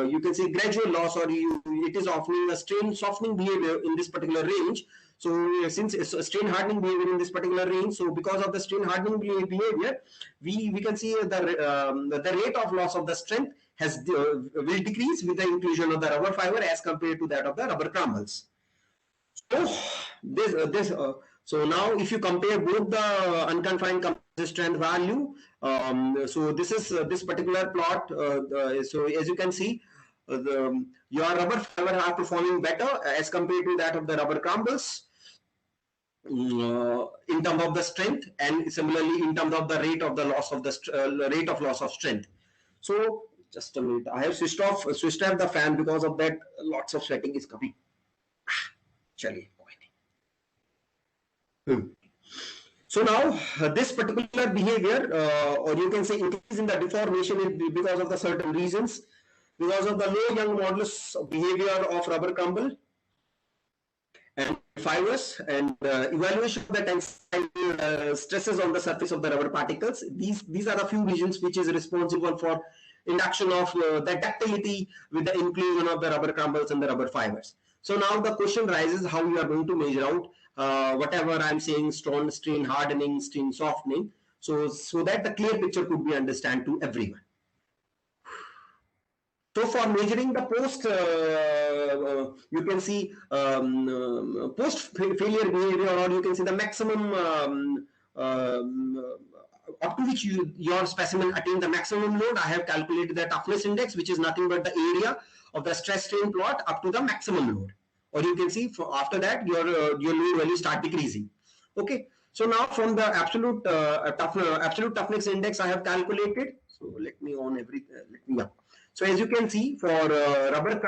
you can see gradual loss, or it is often a strain softening behavior in this particular range. So since it's a strain hardening behavior in this particular range, so because of the strain hardening behavior, we can see the rate of loss of the strength will decrease with the inclusion of the rubber fiber as compared to that of the rubber crumbles. So so now if you compare both the unconfined composite strength value, so this is this particular plot. So as you can see, your rubber fiber are performing better as compared to that of the rubber crumbles in terms of the strength, and similarly in terms of the rate of the loss of the rate of loss of strength. So just a minute, I have switched off the fan, because of that lots of sweating is coming. Chaliye, so now this particular behavior, or you can say increase in the deformation, is because of the certain reasons, because of the low young modulus behavior of rubber crumble and fibers, and evaluation of the tensile stresses on the surface of the rubber particles. These are the few regions which is responsible for induction of the ductility with the inclusion of the rubber crumbles and the rubber fibers. So now the question rises how you are going to measure out whatever I'm saying, strain hardening, strain softening, so that the clear picture could be understood to everyone. So for measuring the post, you can see post failure behavior, or you can see the maximum up to which your specimen attain the maximum load. I have calculated the toughness index, which is nothing but the area of the stress strain plot up to the maximum load. Or you can see after that your load value start decreasing. Okay. So now from the absolute toughness index I have calculated. So let me on everything. So as you can see, for rubber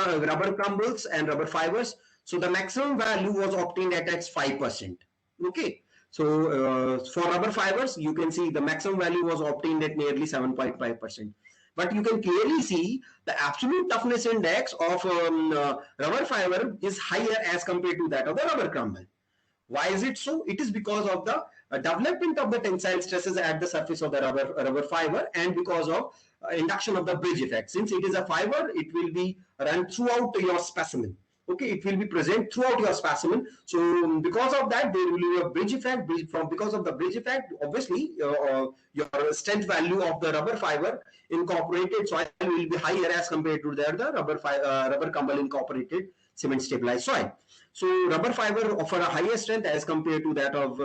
crumbles and rubber fibers, so the maximum value was obtained at 5%. Okay. So for rubber fibers, you can see the maximum value was obtained at nearly 7.5%. But you can clearly see the absolute toughness index of rubber fiber is higher as compared to that of the rubber crumble. Why is it so? It is because of the development of the tensile stresses at the surface of the rubber fiber, and because of induction of the bridge effect. Since it is a fiber, it will be run throughout your specimen. Okay, it will be present throughout your specimen. So because of that, there will be a bridge effect. Because of the bridge effect, obviously your strength value of the rubber fiber incorporated soil will be higher as compared to the rubber crumble incorporated cement stabilized soil. So rubber fiber offer a higher strength as compared to that of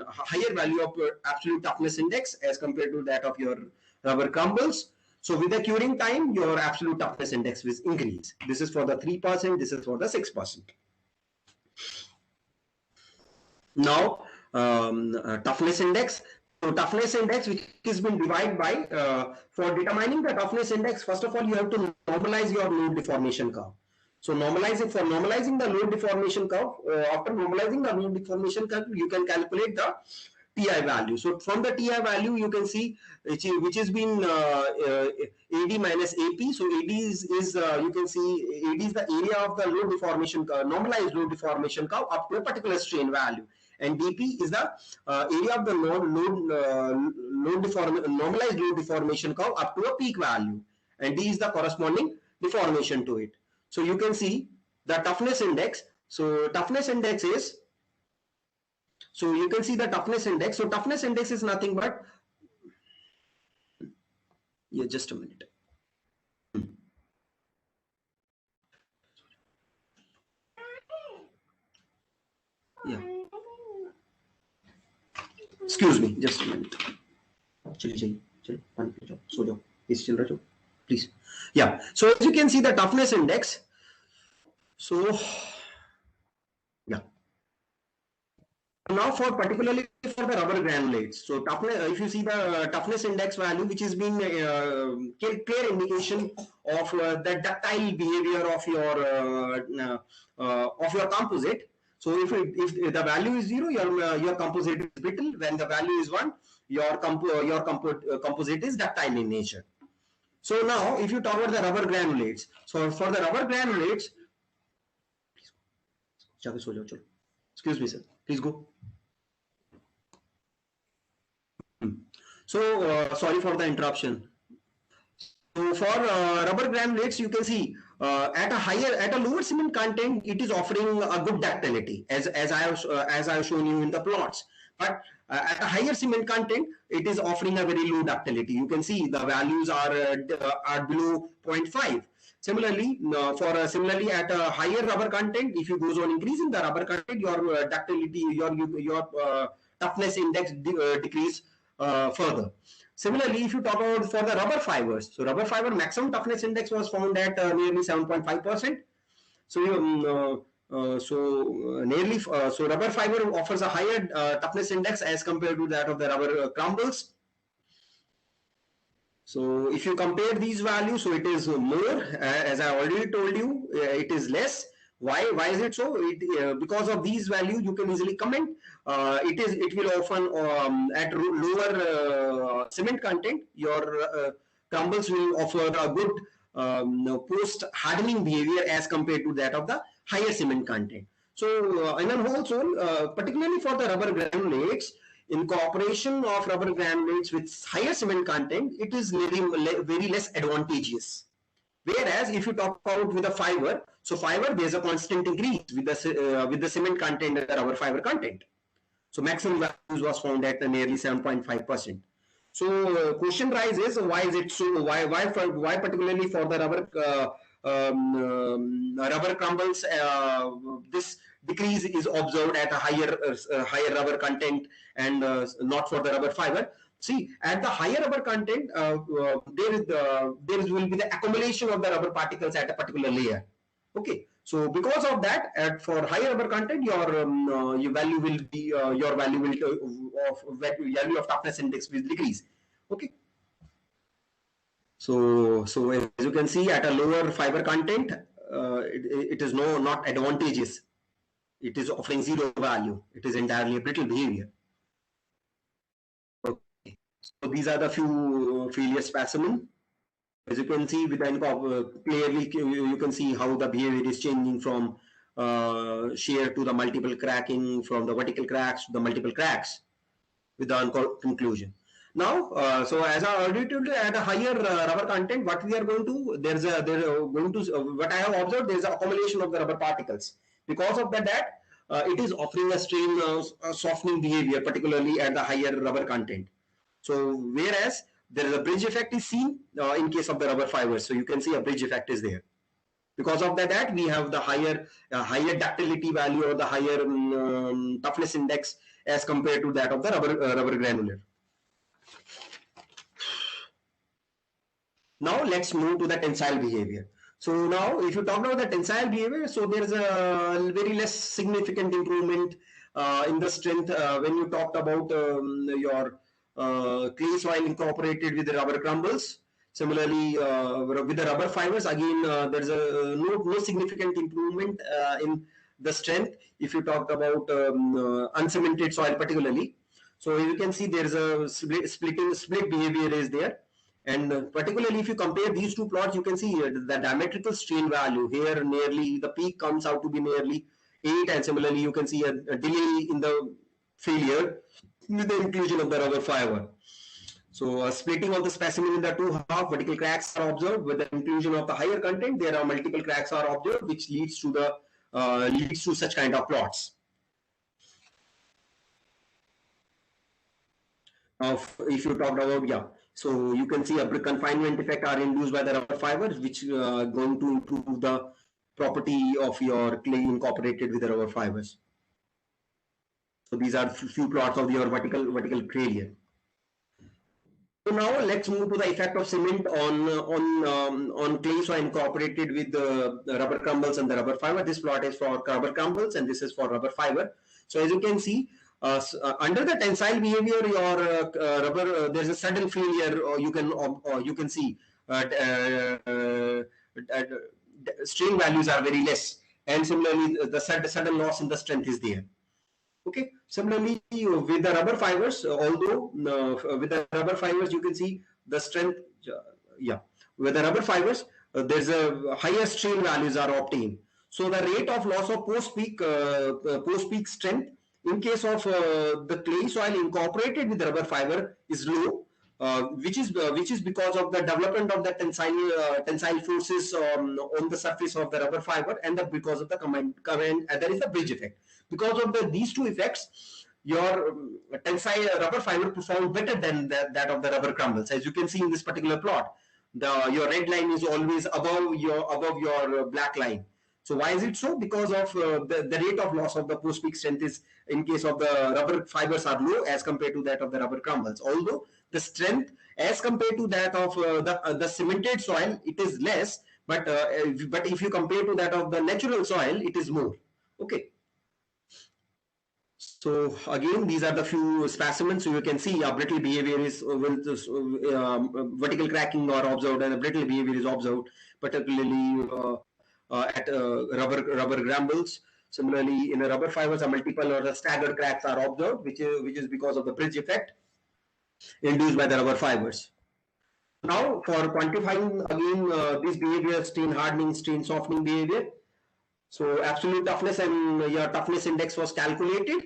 higher value of absolute toughness index as compared to that of your rubber crumbles. So with the curing time, your absolute toughness index will increase. This is for the 3%, this is for the 6%. Now, toughness index. So toughness index, which has been divided by, for determining the toughness index, first of all, you have to normalize your load deformation curve. So normalizing the load deformation curve, after normalizing the load deformation curve, you can calculate the TI value. So from the TI value, you can see which has been AD minus AP. So AD is you can see AD is the area of the load deformation curve, normalized load deformation curve up to a particular strain value, and DP is the area of the normalized load deformation curve up to a peak value, and D is the corresponding deformation to it. So you can see the toughness index. So toughness index is, so you can see the toughness index. So toughness index is nothing but, yeah, just a minute. Yeah. Excuse me, just a minute. Please. Yeah. So as you can see the toughness index. So yeah. Now for particularly for the rubber granulates, so toughness, if you see the toughness index value, which has been clear indication of the ductile behavior of your composite. So if the value is 0, your composite is brittle. When the value is 1, your composite is ductile in nature. So now if you talk about the rubber granulates, so for the rubber granulates, excuse me, sir, please go. So sorry for the interruption. So for rubber granulates, you can see at a lower cement content, it is offering a good ductility, as I have shown you in the plots. But at a higher cement content, it is offering a very low ductility. You can see the values are below 0.5. Similarly, similarly at a higher rubber content, if you goes on increasing the rubber content, your ductility, your toughness index decrease further. Similarly, if you talk about for the rubber fibers, so rubber fiber maximum toughness index was found at nearly 7.5%. So so rubber fiber offers a higher toughness index as compared to that of the rubber crumbles. So if you compare these values, so it is more, as I already told you, it is less. Why is it so? Because of these values, you can easily comment. It will often at lower cement content, your crumbles will offer a good post hardening behavior as compared to that of the higher cement content. So in a whole soul, particularly for the rubber granulates, incorporation of rubber granulates with higher cement content, it is very less advantageous. Whereas if you talk about with a fiber, so fiber there's a constant increase with the cement content and the rubber fiber content. So maximum values was found at nearly 7.5%. So question rises, why is it so? Why particularly for the rubber crumbles this decrease is observed at a higher rubber content and not for the rubber fiber? See, at the higher rubber content, there will be the accumulation of the rubber particles at a particular layer. Okay, so because of that, for higher rubber content, your value will be your value will value of toughness index will decrease. Okay. So as you can see, at a lower fiber content, it is not advantageous. It is offering zero value. It is entirely a brittle behavior. Okay. So these are the few failure specimen. As you can see, with the clearly you can see how the behavior is changing from shear to the multiple cracking, from the vertical cracks to the multiple cracks with the conclusion. Now, so as I already told you, at a higher rubber content, what we are going to, what I have observed, there is an accumulation of the rubber particles. Because of that, it is offering a strain softening behavior, particularly at the higher rubber content. So, whereas there is a bridge effect is seen in case of the rubber fibers. So, you can see a bridge effect is there. Because of that, we have the higher ductility value or the higher toughness index as compared to that of the rubber granular. Now let's move to the tensile behavior. So now if you talk about the tensile behavior, so there is a very less significant improvement in the strength when you talked about your clay soil incorporated with the rubber crumbles. Similarly, with the rubber fibers, again, there's no significant improvement in the strength if you talk about uncemented soil particularly. So you can see there's a split behavior is there. And particularly if you compare these two plots, you can see the diametrical strain value here nearly the peak comes out to be nearly 8, and similarly you can see a delay in the failure with the inclusion of the rubber fiber. So splitting of the specimen in the two half, vertical cracks are observed. With the inclusion of the higher content, there are multiple cracks are observed, which leads to such kind of plots. Now, if you talked about so you can see a confinement effect are induced by the rubber fibers, which going to improve the property of your clay incorporated with the rubber fibers. So these are few plots of your vertical failure. So now let's move to the effect of cement on clay soil incorporated with the rubber crumbles and the rubber fiber. This plot is for rubber crumbles and this is for rubber fiber. So as you can see, under the tensile behavior, your rubber there's a sudden failure, or you can see strain values are very less, and similarly the sudden loss in the strength is there. Okay. Similarly, with the rubber fibers, although with the rubber fibers you can see the strength. With the rubber fibers, there's a higher strain values are obtained. So the rate of loss of post peak strength in case of the clay soil incorporated with the rubber fiber is low, which is because of the development of the tensile forces on the surface of the rubber fiber, and because of the there is the bridge effect. Because of these two effects, your tensile rubber fiber performs better than that of the rubber crumbles. As you can see in this particular plot, your red line is always above your black line. So why is it so? Because of the rate of loss of the post peak strength is in case of the rubber fibers are low as compared to that of the rubber crumbles. Although the strength as compared to that of the cemented soil, it is less, but if you compare to that of the natural soil, it is more. Okay. So again, these are the few specimens. So you can see a brittle behavior is vertical cracking or observed, and a brittle behavior is observed, particularly at rubber granules. Similarly, in a rubber fibers, a multiple or the staggered cracks are observed, which is because of the bridge effect induced by the rubber fibers. Now, for quantifying again this behavior, strain hardening, strain softening behavior. So absolute toughness and your toughness index was calculated.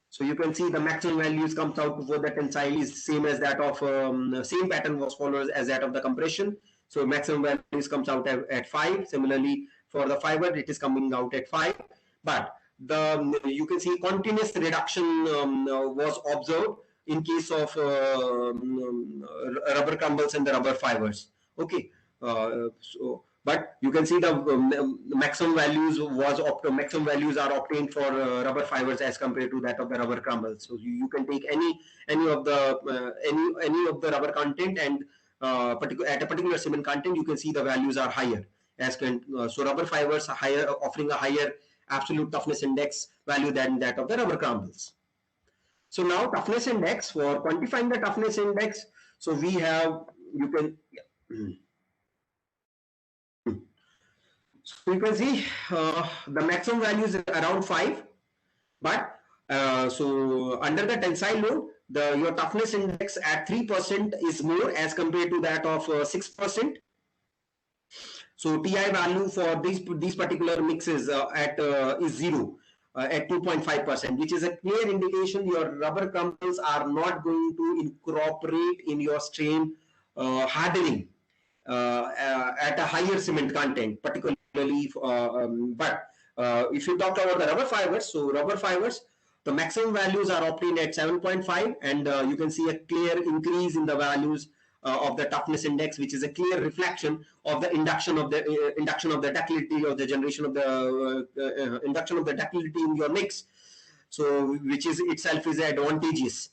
So you can see the maximum values comes out before the tensile is same as that of same pattern was followed as that of the compression. So maximum values comes out at 5. Similarly, for the fiber, it is coming out at 5. But you can see continuous reduction was observed in case of rubber crumbles and the rubber fibers. Okay, but you can see the maximum values are obtained for rubber fibers as compared to that of the rubber crumbles. So you can take any of the rubber content and at a particular cement content, you can see the values are higher so rubber fibers are higher, offering a higher absolute toughness index value than that of the rubber crumbles. So now toughness index, for quantifying the toughness index, so we have, so you can see the maximum value is around 5, but so under the tensile load, your toughness index at 3% is more as compared to that of 6%. So TI value for these particular mixes is 0 at 2.5%, which is a clear indication your rubber crumbles are not going to incorporate in your strain hardening at a higher cement content, particularly. But if you talk about the rubber fibers, so rubber fibers, the maximum values are obtained at 7.5, and you can see a clear increase in the values of the toughness index, which is a clear reflection of the induction of the ductility, or the generation of the induction of the ductility in your mix. So which is itself is advantageous.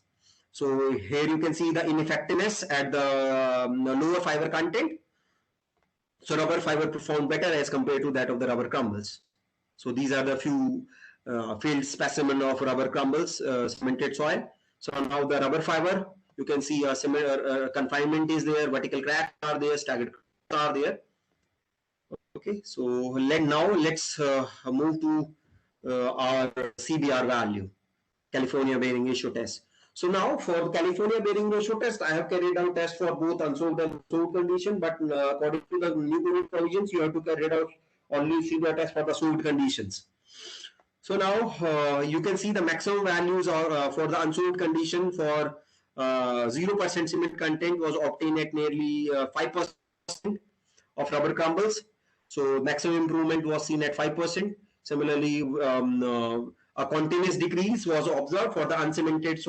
So here you can see the ineffectiveness at the lower fiber content. So rubber fiber performed better as compared to that of the rubber crumbles. So these are the few field specimen of rubber crumbles, cemented soil. So now the rubber fiber, you can see a similar confinement is there, vertical cracks are there, staggered cracks are there. Okay, so let's move to our CBR value, California bearing ratio test. So now for the California bearing ratio test, I have carried out test for both unsoaked and soaked condition, but according to the new government provisions, you have to carry out only CBR test for the soaked conditions. So now you can see the maximum values are for the unsoaked condition for 0% cement content was obtained at nearly 5% of rubber crumbles. So maximum improvement was seen at 5%. Similarly, a continuous decrease was observed for the uncemmented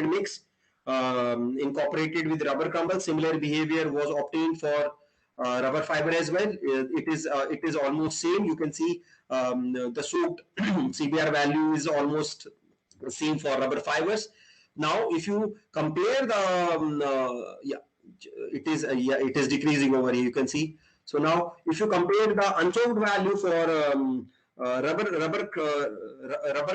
mix incorporated with rubber crumbles. Similar behavior was obtained for rubber fiber as well. It is almost same. You can see the soaked CBR value is almost same for rubber fibers. Now, if you compare the it is decreasing over here. You can see. So now, if you compare the unsoaked value for rubber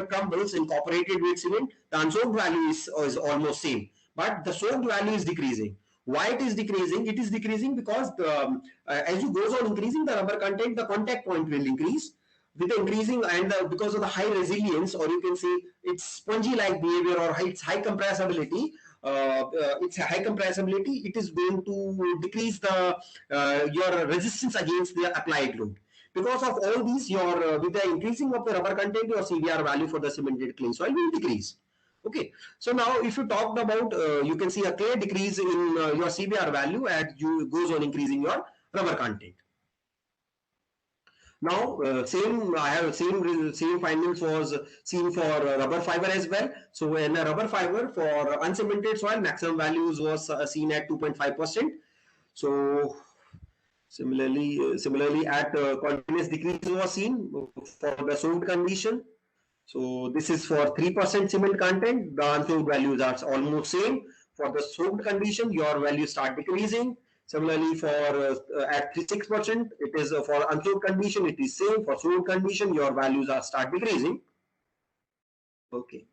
crumbles incorporated with cement, the unsoaked value is almost same, but the soaked value is decreasing. Why it is decreasing? It is decreasing because as you goes on increasing the rubber content, the contact point will increase. With the increasing and because of the high resilience, or you can say it's spongy-like behavior, or its high compressibility, it is going to decrease the your resistance against the applied load. Because of all these, your with the increasing of the rubber content, your CBR value for the cemented clay soil will decrease. Okay, so now if you talked about, you can see a clear decrease in your CBR value as you goes on increasing your rubber content. Now, same findings was seen for rubber fiber as well. So, in a rubber fiber for uncemented soil, maximum values was seen at 2.5%. So, similarly, at continuous decrease was seen for the soaked condition. So, this is for 3% cement content. The unsoaked values are almost same. For the soaked condition, your values start decreasing. Similarly, for at 6%, it is for unsoaked condition, it is same. For soaked condition, your values are start decreasing. Okay.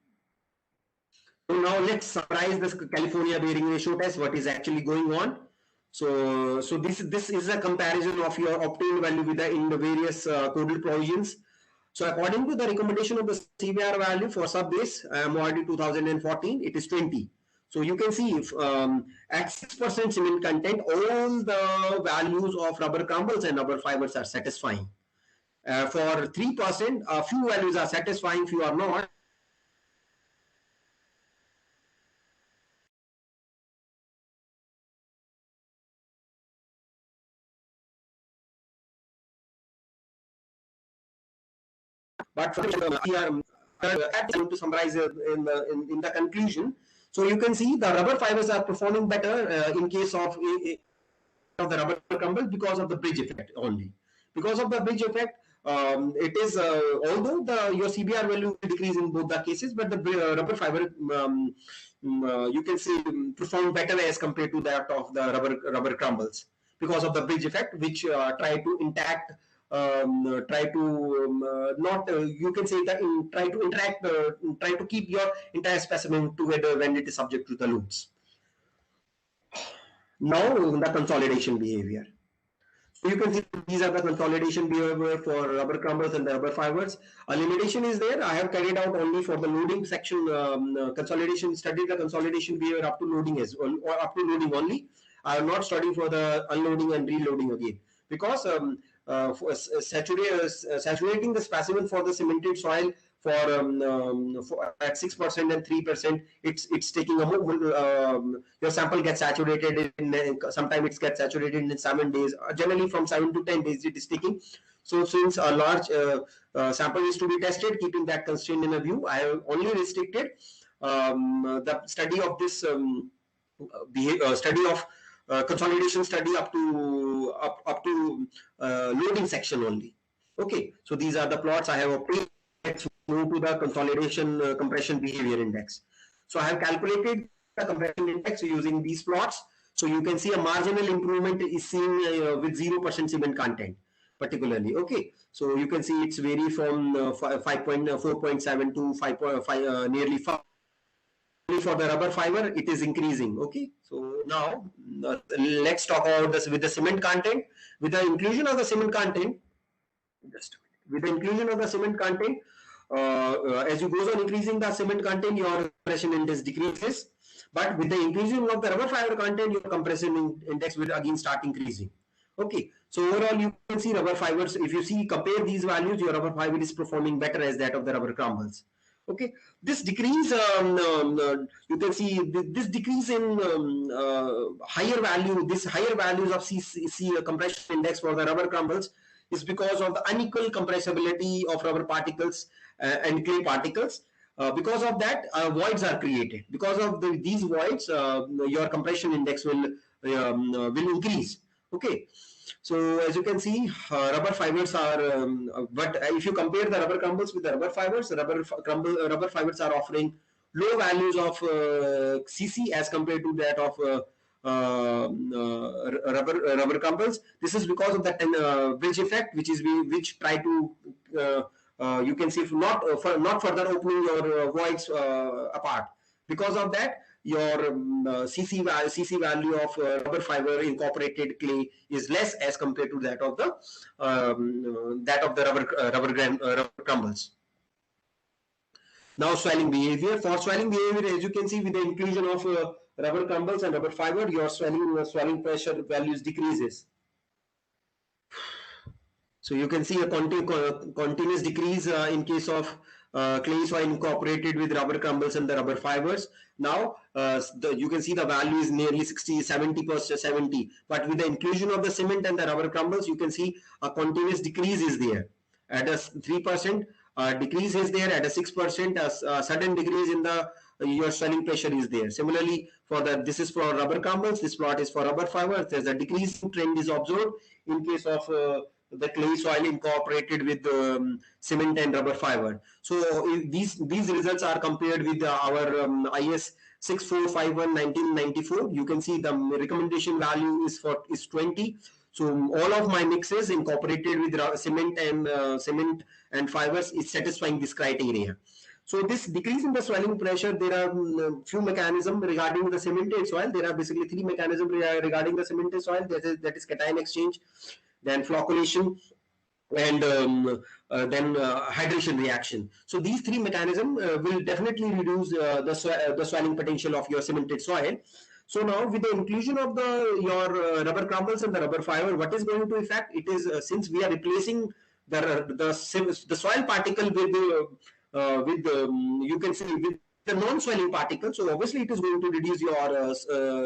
So now let's summarize this California bearing ratio test, what is actually going on. So this is a comparison of your obtained value with in the various codal provisions. So according to the recommendation of the CBR value for sub-base MORD 2014, it is 20. So you can see if at 6% cement content, all the values of rubber crumbles and rubber fibers are satisfying. For 3%, a few values are satisfying, few are not. But for here, to summarize in the conclusion, so you can see the rubber fibers are performing better in case of the rubber crumble because of the bridge effect only. Because of the bridge effect, it is although your CBR value will decrease in both the cases, but the rubber fiber you can see perform better as compared to that of the rubber crumbles because of the bridge effect, which try to intact try to not you can say that try to interact try to keep your entire specimen together when it is subject to the loads. Now the consolidation behavior. So you can see these are the consolidation behavior for rubber crumbles and the rubber fibers. A limitation is there. I have carried out only for the loading section consolidation, studied the consolidation behavior up to loading as well, or up to loading only. I am not studying for the unloading and reloading again because saturating the specimen for the cemented soil for at 6% and 3%, it's taking a your sample gets saturated in sometimes it gets saturated in 7 days. Generally from 7 to 10 days it is taking. So since a large sample is to be tested, keeping that constraint in a view, I have only restricted the study of this study of consolidation study up to loading section only. Okay, so these are the plots I have obtained. Let's move to the consolidation compression behavior index. So I have calculated the compression index using these plots. So you can see a marginal improvement is seen with 0% cement content particularly. Okay, so you can see it's vary from 4.7 to 5.5 nearly 5. For the rubber fiber it is increasing. Okay, so now let's talk about this with the cement content. With the inclusion of the cement content, just with the inclusion of the cement content, as you goes on increasing the cement content, your compression index decreases, but with the inclusion of the rubber fiber content, your compression index will again start increasing. Okay, so overall you can see rubber fibers, if you see compare these values, your rubber fiber is performing better as that of the rubber crumbles. Okay, this decrease you can see this decrease in higher value, this higher values of CC compression index for the rubber crumbles is because of the unequal compressibility of rubber particles and clay particles. Because of that, voids are created. Because of these voids, your compression index will increase. Okay, so as you can see, rubber fibers are, but if you compare the rubber crumbles with the rubber fibers, rubber fibers are offering low values of CC as compared to that of rubber crumbles. This is because of that bridge effect, which try to you can see not further opening your voids apart. Because of that, your CC value of rubber fiber incorporated clay is less as compared to that of the rubber crumbles. Now swelling behavior. For swelling behavior, as you can see, with the inclusion of rubber crumbles and rubber fiber, your swelling pressure values decreases. So you can see a continuous decrease in case of clay soil incorporated with rubber crumbles and the rubber fibers. Now you can see the value is nearly 70%, but with the inclusion of the cement and the rubber crumbles, you can see a continuous decrease is there. At a 3% decrease is there, at a 6% a sudden decrease in the your swelling pressure is there. Similarly, this is for rubber crumbles, this plot is for rubber fibers. There's a decreasing trend is observed in case of the clay soil incorporated with cement and rubber fiber. So these results are compared with our IS 6451 1994. You can see the recommendation value is 20. So all of my mixes incorporated with cement and fibers is satisfying this criteria. So this decrease in the swelling pressure, there are few mechanisms regarding the cemented soil. There are basically three mechanisms regarding the cemented soil. That is cation exchange, then flocculation, and then hydration reaction. So these three mechanisms will definitely reduce the swelling potential of your cemented soil. So now with the inclusion of your rubber crumbles and the rubber fiber, what is going to affect? It is since we are replacing the soil particle with you can say with the non-swelling particle. So obviously it is going to reduce your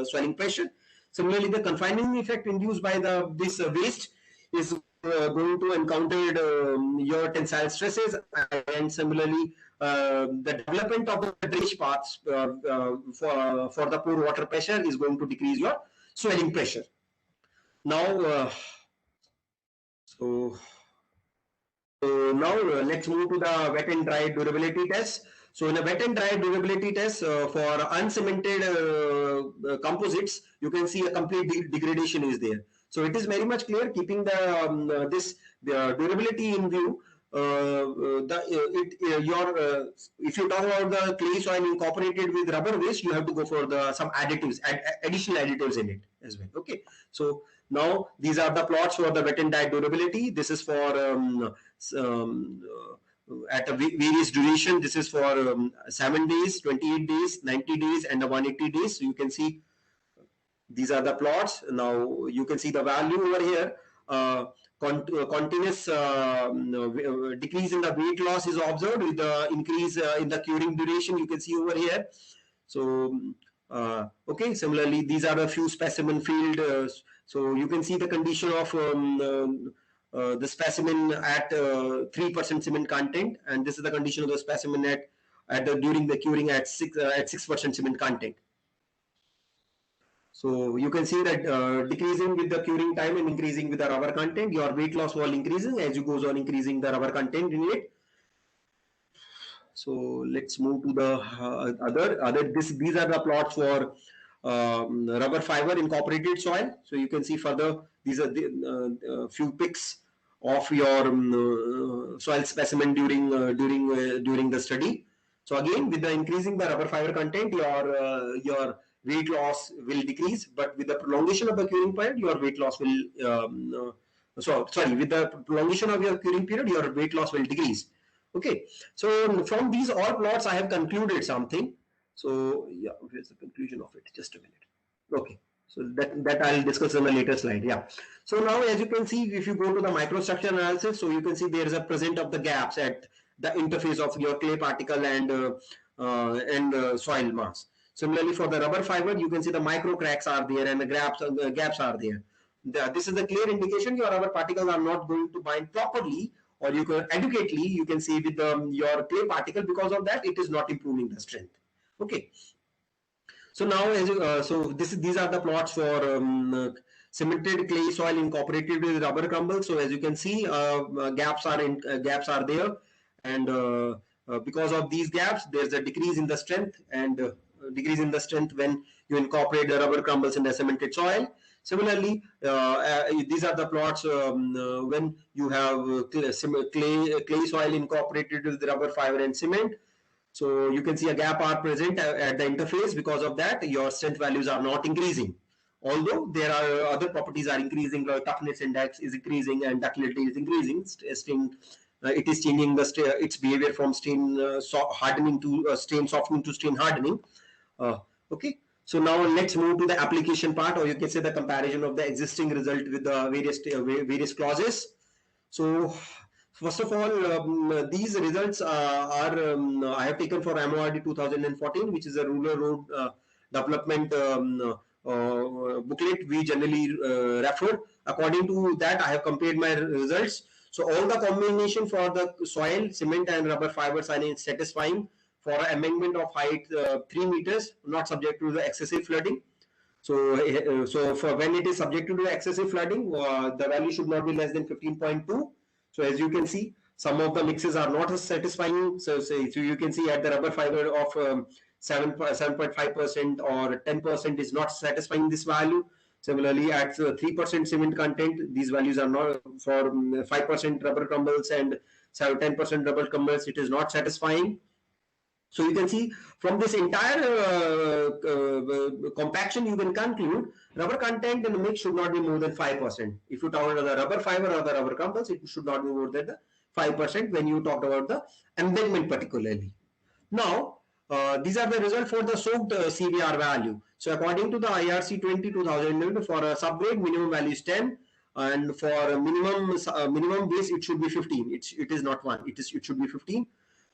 swelling pressure. Similarly, the confining effect induced by this waste is going to encounter your tensile stresses, and similarly the development of the drainage paths for the pore water pressure is going to decrease your swelling pressure. Now now let's move to the wet and dry durability test. So in a wet and dry durability test for uncemented composites, you can see a complete degradation is there. So it is very much clear, keeping the durability in view. If you talk about the clay soil incorporated with rubber waste, you have to go for some additives, additional additives in it as well. Okay, so now these are the plots for the wet and dry durability. This is for at a various duration. This is for 7 days, 28 days, 90 days, and 180 days. So you can see these are the plots. Now you can see the value over here. Continuous decrease in the weight loss is observed with the increase in the curing duration. You can see over here. So okay, similarly these are a few specimen field. So you can see the condition of the specimen at 3% cement content, and this is the condition of the specimen during the curing at 6% cement content. So you can see that decreasing with the curing time and increasing with the rubber content, your weight loss will increasing as you goes on increasing the rubber content in it. So let's move to the these are the plots for rubber fiber incorporated soil. So you can see further, these are the few pics of your soil specimen during the study. So again, with the increasing the rubber fiber content, your weight loss will decrease, but with the prolongation of the curing period, your weight loss will with the prolongation of your curing period, your weight loss will decrease. Okay, so from these all plots, I have concluded something. So yeah, here's the conclusion of it. Just a minute. Okay, so that I'll discuss in a later slide. Yeah. So now, as you can see, if you go to the microstructure analysis, so you can see there is a present of the gaps at the interface of your clay particle and soil mass. Similarly, for the rubber fiber, you can see the micro cracks are there and the gaps are there. This is the clear indication your rubber particles are not going to bind properly, or you can adequately, you can see with your clay particle. Because of that, it is not improving the strength. Okay. So now, these are the plots for cemented clay soil incorporated with rubber crumble. So as you can see, gaps are there, and because of these gaps, there's a decrease in the strength and decrease in the strength when you incorporate the rubber crumbles in the cemented soil. Similarly, these are the plots when you have clay soil incorporated with rubber fiber and cement. So you can see a gap are present at the interface. Because of that, your strength values are not increasing. Although there are other properties are increasing, like toughness index is increasing and ductility is increasing. It is changing its behavior from stain hardening to stain softening to stain hardening. Okay. So now let's move to the application part, or you can say the comparison of the existing result with the various clauses. So first of all, these results are I have taken for MORD 2014, which is a rural road development booklet we generally refer. According to that, I have compared my results. So all the combination for the soil, cement and rubber fibers are satisfying for amendment of height 3 meters, not subject to the excessive flooding. So for when it is subjected to excessive flooding, the value should not be less than 15.2. So as you can see, some of the mixes are not as satisfying. So you can see at the rubber fiber of 7.5% or 10% is not satisfying this value. Similarly, at 3% cement content, these values are not for 5% rubber crumbles and 10% rubber crumbles, it is not satisfying. So you can see from this entire compaction, you can conclude rubber content in the mix should not be more than 5%. If you talk about the rubber fiber or the rubber crumbles, it should not be more than the 5% when you talk about the embedment particularly. Now, these are the results for the soaked CBR value. So according to the IRC 2020, for a subgrade, minimum value is 10, and for a minimum base, it should be 15. It is not 1. It should be 15.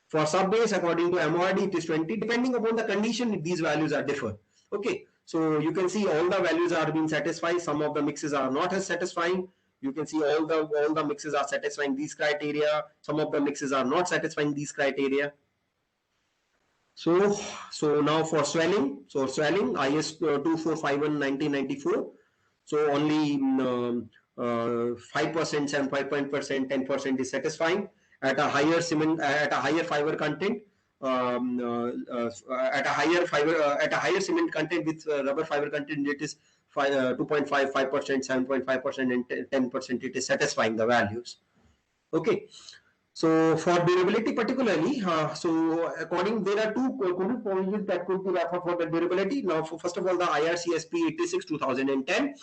For sub-base, according to MORD, it is 20. Depending upon the condition, these values are differ. Okay, so you can see all the values are being satisfied. Some of the mixes are not as satisfying. You can see all the mixes are satisfying these criteria. Some of the mixes are not satisfying these criteria. So now for swelling, IS 2451 1994. So only 5%, 7.5%, 10% is satisfying. At a higher cement, at a higher fiber content, at a higher cement content with rubber fiber content, it is 2.5%, 7.5%, and 10%. It is satisfying the values. Okay. So for durability particularly, so according, there are two provisions that could be referred for the durability. Now, first of all, the IRCSP 86 2010.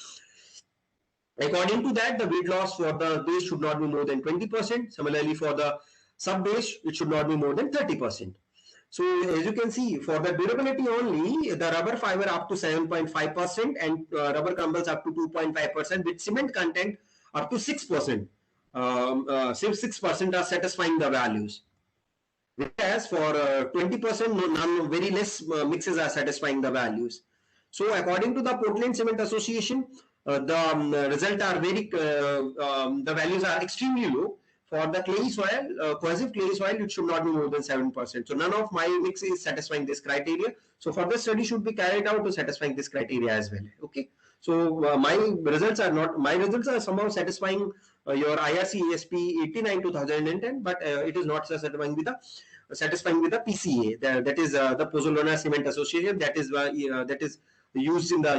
According to that, the weight loss for the base should not be more than 20%. Similarly, for the sub base, it should not be more than 30%. So as you can see, for the durability only, the rubber fiber up to 7.5% and rubber crumbles up to 2.5% with cement content up to 6%. 6% are satisfying the values. Whereas for 20%, very less mixes are satisfying the values. So according to the Portland Cement Association, the results are very, the values are extremely low. For the clay soil, cohesive clay soil, it should not be more than 7%. So none of my mix is satisfying this criteria. So further study should be carried out to satisfying this criteria as well. Okay. So my results are somehow satisfying your IRC ESP 89 2010, but it is not satisfying with the PCA. That is the Pozzolana Cement Association. That is used in the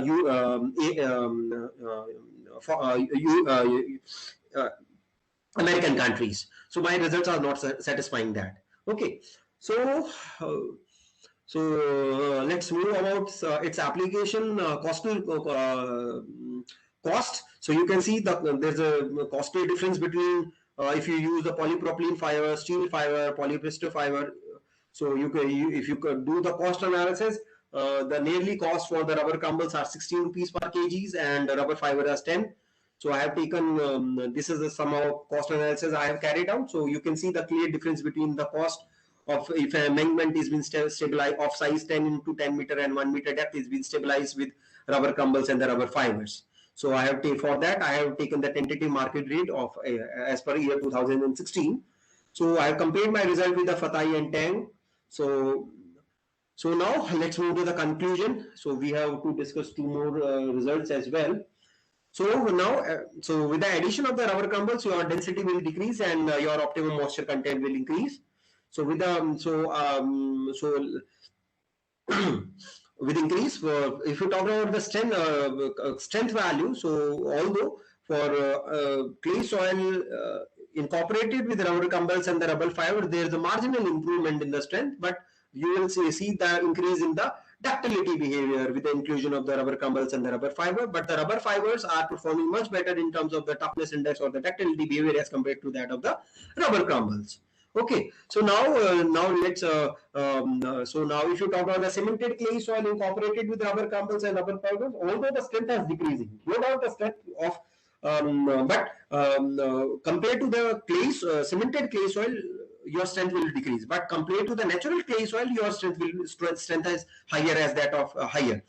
American countries. So my results are not satisfying that. Okay. So let's move about its application cost. So you can see there's a costly difference between if you use the polypropylene fiber, steel fiber, polyester fiber. So if you could do the cost analysis, the nearly cost for the rubber crumbles are 16 rupees per kgs and rubber fiber is 10. So I have taken this is the sum of cost analysis I have carried out. So you can see the clear difference between the cost of if an amendment is been stabilized of size 10 into 10 meter and 1 meter depth is been stabilized with rubber crumbles and the rubber fibers. So I have for that I have taken the tentative market rate of as per year 2016. So I have compared my result with the Fatai and Tang. So now let's move to the conclusion. So we have to discuss two more results as well. So now, so with the addition of the rubber crumbles, your density will decrease and your optimum moisture content will increase. So with the with increase, if you talk about the strength value, so although for clay soil incorporated with rubber crumbles and the rubber fiber, there is a marginal improvement in the strength, but you will see the increase in the ductility behavior with the inclusion of the rubber crumbles and the rubber fiber. But the rubber fibers are performing much better in terms of the toughness index or the ductility behavior as compared to that of the rubber crumbles. Okay, so now let's so now if you talk about the cemented clay soil incorporated with rubber crumbles and rubber fibers, although the strength is decreasing, no doubt the strength of compared to the cemented clay soil, your strength will decrease. But compared to the natural clay soil, your strength is higher as that of higher.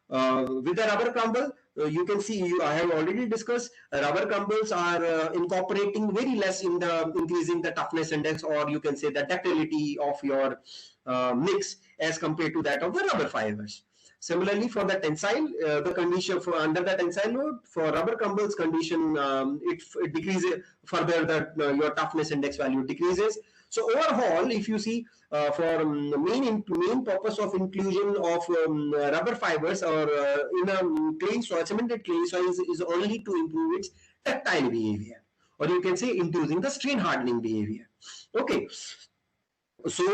With the rubber crumble, you can see I have already discussed rubber crumbles are incorporating very less in the increasing the toughness index, or you can say the ductility of your mix as compared to that of the rubber fibers. Similarly, for the tensile, the condition for under the tensile load for rubber crumbles condition, it decreases further. That your toughness index value decreases. So overall, if you see for main purpose of inclusion of rubber fibers or in a clay soil, cemented clay soil is only to improve its tactile behavior, or you can say inducing the strain hardening behavior. Okay, so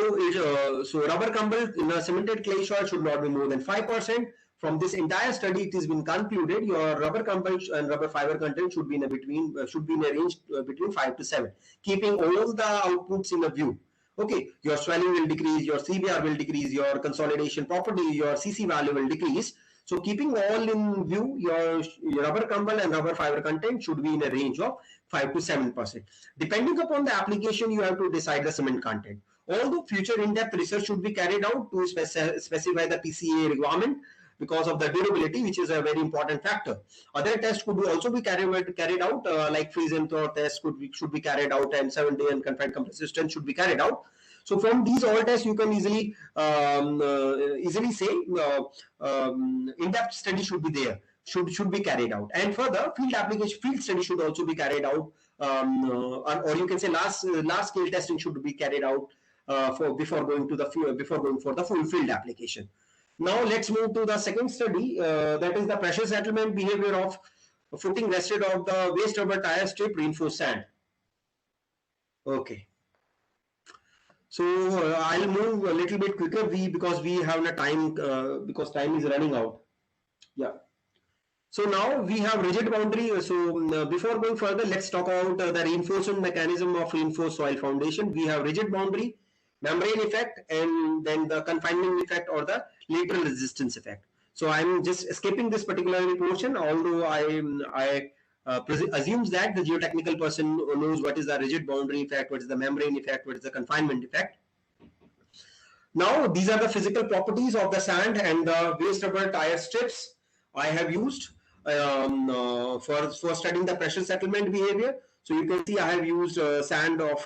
rubber crumble in a cemented clay soil should not be more than 5%. From this entire study, it has been concluded your rubber crumble and rubber fiber content should be in a range between 5 to 7, keeping all the outputs in a view. Okay, your swelling will decrease, your CBR will decrease, your consolidation property, your CC value will decrease. So keeping all in view, your rubber crumble and rubber fiber content should be in a range of 5 to 7%. Depending upon the application, you have to decide the cement content. Although future in-depth research should be carried out to specify the PCA requirement because of the durability, which is a very important factor. Other tests could also be carried out, like freeze and thaw tests should be carried out, and 7-day and confined compressive strength should be carried out. So from these all tests, you can easily say in-depth study should be there, should be carried out, and further field study should also be carried out, or you can say large scale testing should be carried out before going for the full field application. Now let's move to the second study, that is the pressure settlement behavior of footing rested of the waste rubber tire strip reinforced sand. Okay. So I'll move a little bit quicker because we have a time because time is running out. Yeah. So now we have rigid boundary. So before going further, let's talk about the reinforcement mechanism of reinforced soil foundation. We have rigid boundary, membrane effect, and then the confinement effect or the lateral resistance effect. So I'm just skipping this particular portion, although I assumes that the geotechnical person knows what is the rigid boundary effect, what is the membrane effect, what is the confinement effect. Now these are the physical properties of the sand and the waste rubber tire strips I have used for studying the pressure settlement behavior. So you can see I have used sand of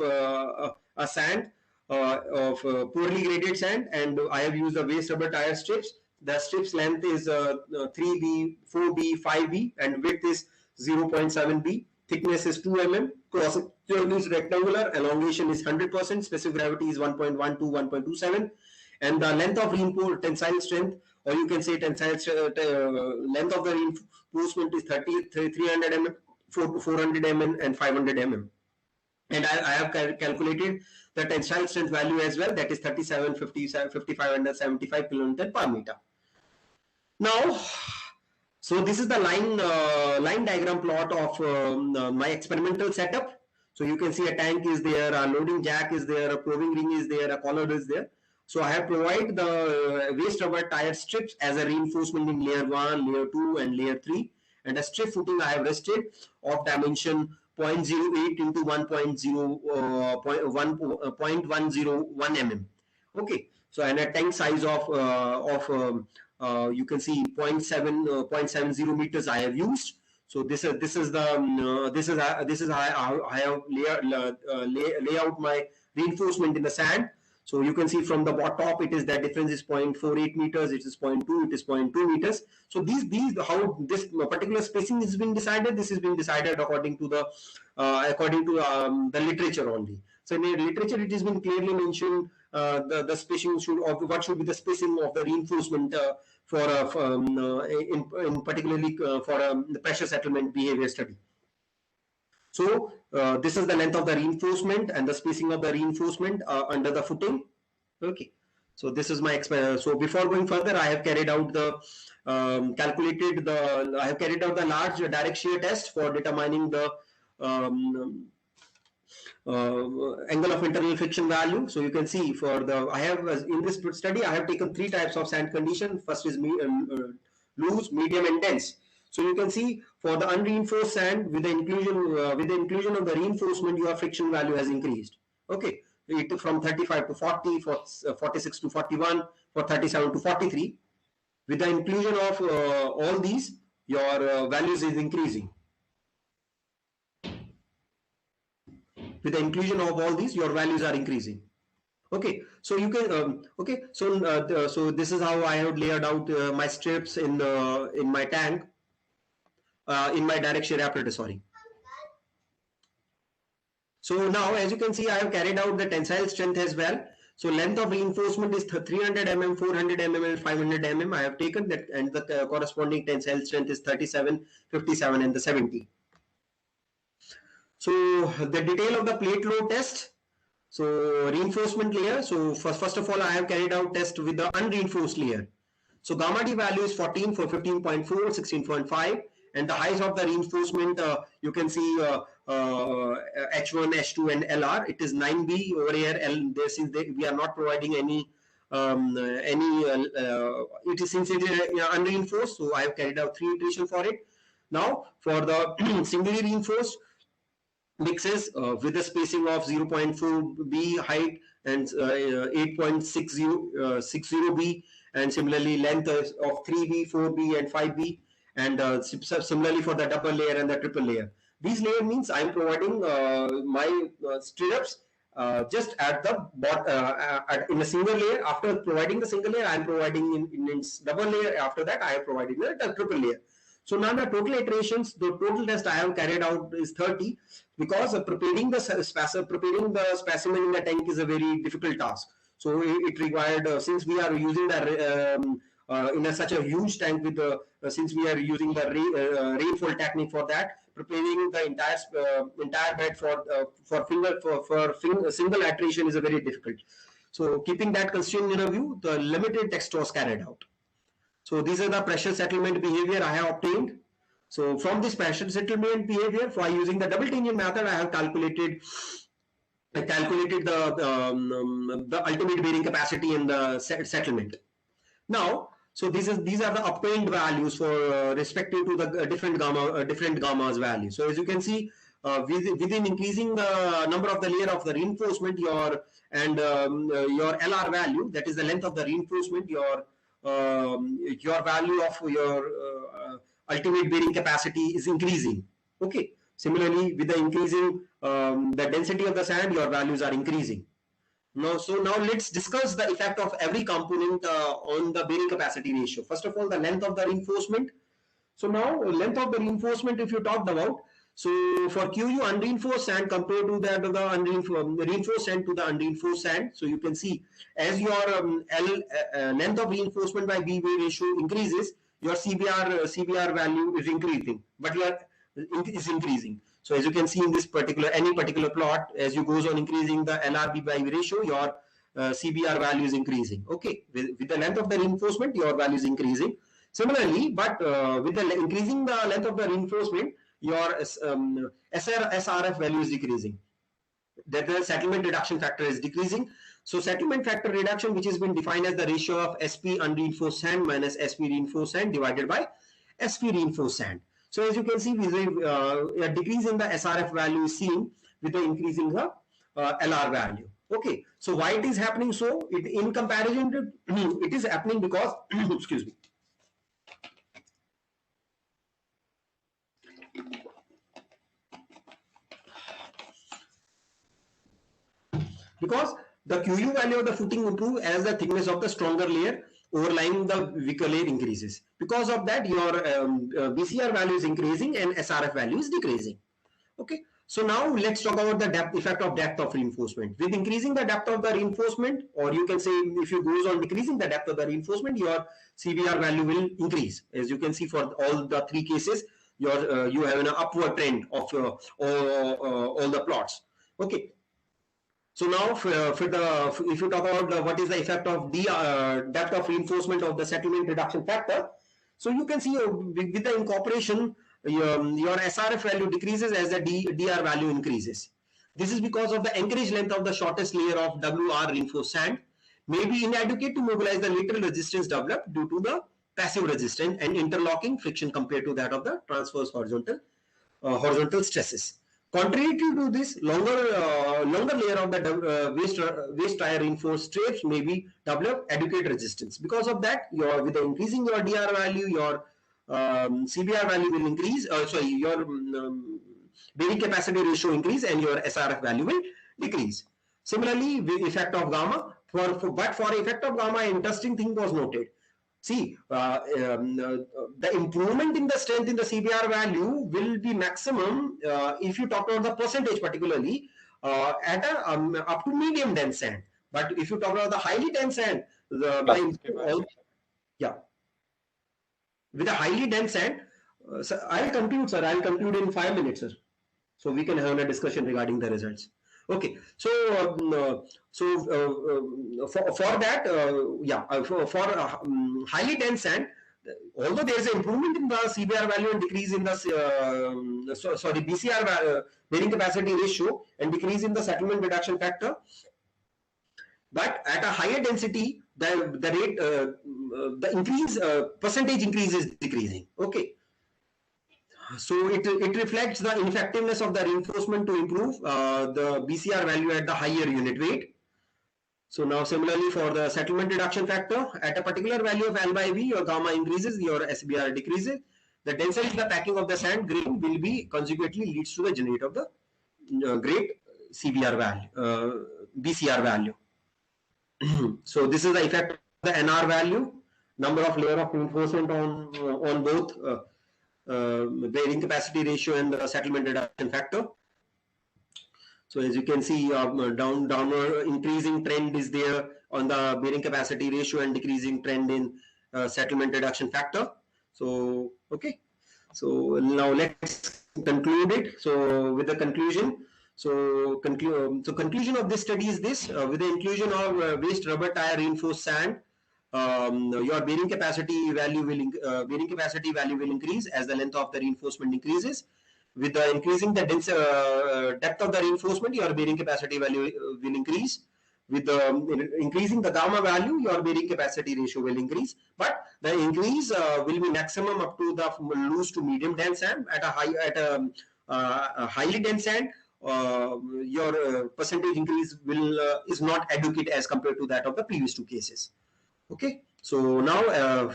poorly graded sand, and I have used the waste rubber tire strips. The strips length is 3B, 4B, 5B, and width is 0.7B. Thickness is 2 mm. Cross section is rectangular. Elongation is 100%. Specific gravity is 1.1 to 1.27. And the length of reinforced tensile strength, or you can say tensile length of the reinforcement is 300 mm, 400 mm, and 500 mm. And I have calculated the tensile strength value as well, that is 37, 57, 55, and 75 kN per meter. Now, so this is the line diagram plot of my experimental setup. So you can see a tank is there, a loading jack is there, a probing ring is there, a collar is there. So I have provided the waste rubber tire strips as a reinforcement in layer 1, layer 2, and layer 3. And a strip footing I have rested of dimension 0.08 into 0.101 mm. Okay, so and a tank size of you can see 0.70 meters I have used. So this is how I have lay out my reinforcement in the sand. So you can see from the top, it is the difference is 0.48 meters, it is 0.2, it is 0.2 meters. So these how this particular spacing is being decided. This is being decided according to the literature only. So in the literature, it has been clearly mentioned the spacing what should be the spacing of the reinforcement in particularly for the pressure settlement behavior study. So this is the length of the reinforcement and the spacing of the reinforcement under the footing. Okay. So this is my experience. So before going further, I have carried out the large direct shear test for determining the angle of internal friction value. So you can see in this study I have taken 3 types of sand condition. First is loose, medium, and dense. So you can see for the unreinforced sand, with the inclusion of the reinforcement, your friction value has increased. Okay, from 35 to 40, for 46 to 41, for 37 to 43. With the inclusion of all these, your values is increasing. With the inclusion of all these, your values are increasing. Okay, so you can so this is how I have laid out my strips in my tank. In my direct shear apparatus, sorry. So now, as you can see, I have carried out the tensile strength as well. So length of reinforcement is 300 mm, 400 mm, and 500 mm. I have taken that, and the corresponding tensile strength is 37, 57, and the 70. So the detail of the plate load test. So reinforcement layer. So first of all, I have carried out test with the unreinforced layer. So gamma D value is 14 for 15.4, 16.5, and the height of the reinforcement, you can see H1, H2, and LR. It is 9B over here. We are not providing any it is, since it is unreinforced, so I have carried out 3 iterations for it. Now for the singly reinforced mixes with a spacing of 0.4 B height and 8.60 B, and similarly length of 3B, 4B, and 5B, and similarly for the double layer and the triple layer. These layer means I am providing my stirrups just at the in a single layer. After providing the single layer, I am providing in double layer. After that, I am providing the triple layer. So now the total iterations, the total test I have carried out is 30, because preparing the specimen in the tank is a very difficult task. So it required, since we are using the in such a huge tank with the since we are using the rainfall technique for that, preparing the entire bed for single iteration is a very difficult. So keeping that constraint in view, the limited test was carried out. So these are the pressure settlement behavior I have obtained. So from this pressure settlement behavior, for using the double tangent method, I have calculated the ultimate bearing capacity in the settlement. Now, so these are the obtained values for respective to the different gammas value. So as you can see, within increasing the number of the layer of the reinforcement, your LR value, that is the length of the reinforcement, your value of your ultimate bearing capacity is increasing. Okay. Similarly, with the increasing the density of the sand, your values are increasing. Now, so now let's discuss the effect of every component on the bearing capacity ratio. First of all, the length of the reinforcement. So now, length of the reinforcement, if you talked about, so for QU unreinforced sand compared to that of the reinforced sand to the unreinforced sand, so you can see as your length of reinforcement by B ratio increases, your CBR value is increasing, but is increasing. So as you can see in this any particular plot, as you goes on increasing the LRB by ratio, your CBR value is increasing. Okay, with the length of the reinforcement, your value is increasing. Similarly, but with the increasing the length of the reinforcement, your SRF value is decreasing. That the settlement reduction factor is decreasing. So settlement factor reduction, which has been defined as the ratio of SP unreinforced sand minus SP reinforced sand divided by SP reinforced sand. So as you can see, a decrease in the SRF value is seen with the increasing the LR value. Okay, so why it is happening? So in comparison to it is happening because excuse me. Because the QU value of the footing improves as the thickness of the stronger layer overlying the weaker layer increases. Because of that, your BCR value is increasing and SRF value is decreasing. Okay. So now let's talk about the effect of depth of reinforcement. With increasing the depth of the reinforcement, or you can say if you goes on decreasing the depth of the reinforcement, your CBR value will increase. As you can see for all the 3 cases, you have an upward trend of all the plots. Okay. So now, if you talk about what is the effect of the depth of reinforcement of the settlement reduction factor, so you can see with the incorporation, your SRF value decreases as the DR value increases. This is because of the anchorage length of the shortest layer of WR reinforced sand may be inadequate to mobilize the lateral resistance developed due to the passive resistance and interlocking friction compared to that of the transverse horizontal stresses. Contrary to this, longer layer of the waste tire reinforced strips may be develop adequate resistance. Because of that, with the increasing your DR value, your CBR value will increase. Your bearing capacity ratio increase and your SRF value will decrease. Similarly, with effect of gamma, but for effect of gamma, interesting thing was noted. See, the improvement in the strength in the CBR value will be maximum if you talk about the percentage particularly at a up to medium dense sand. But if you talk about the highly dense sand, yeah, with a highly dense sand, I'll conclude, sir. I'll conclude in 5 minutes, sir. So we can have a discussion regarding the results. Okay, so for that, highly dense sand, although there is an improvement in the CBR value and decrease in the BCR bearing capacity ratio and decrease in the settlement reduction factor, but at a higher density, the rate the increase percentage increase is decreasing. Okay, so it reflects the ineffectiveness of the reinforcement to improve the BCR value at the higher unit weight. So now similarly for the settlement reduction factor, at a particular value of L by V, your gamma increases, your SBR decreases. The density in the packing of the sand grain will be consequently leads to the generate of the great CBR value, BCR value. So this is the effect of the NR value, number of layer of reinforcement on both bearing capacity ratio and the settlement reduction factor. So as you can see, downward increasing trend is there on the bearing capacity ratio and decreasing trend in settlement reduction factor. So okay, so now let's conclude it. So with the conclusion, conclusion of this study is this: with the inclusion of waste rubber tire reinforced sand, your bearing capacity value will increase as the length of the reinforcement increases. With the increasing the depth of the reinforcement, your bearing capacity value will increase. With the increasing the gamma value, your bearing capacity ratio will increase. But the increase will be maximum up to the loose to medium dense sand. At a highly dense sand, your percentage increase will is not adequate as compared to that of the previous two cases. Okay, so now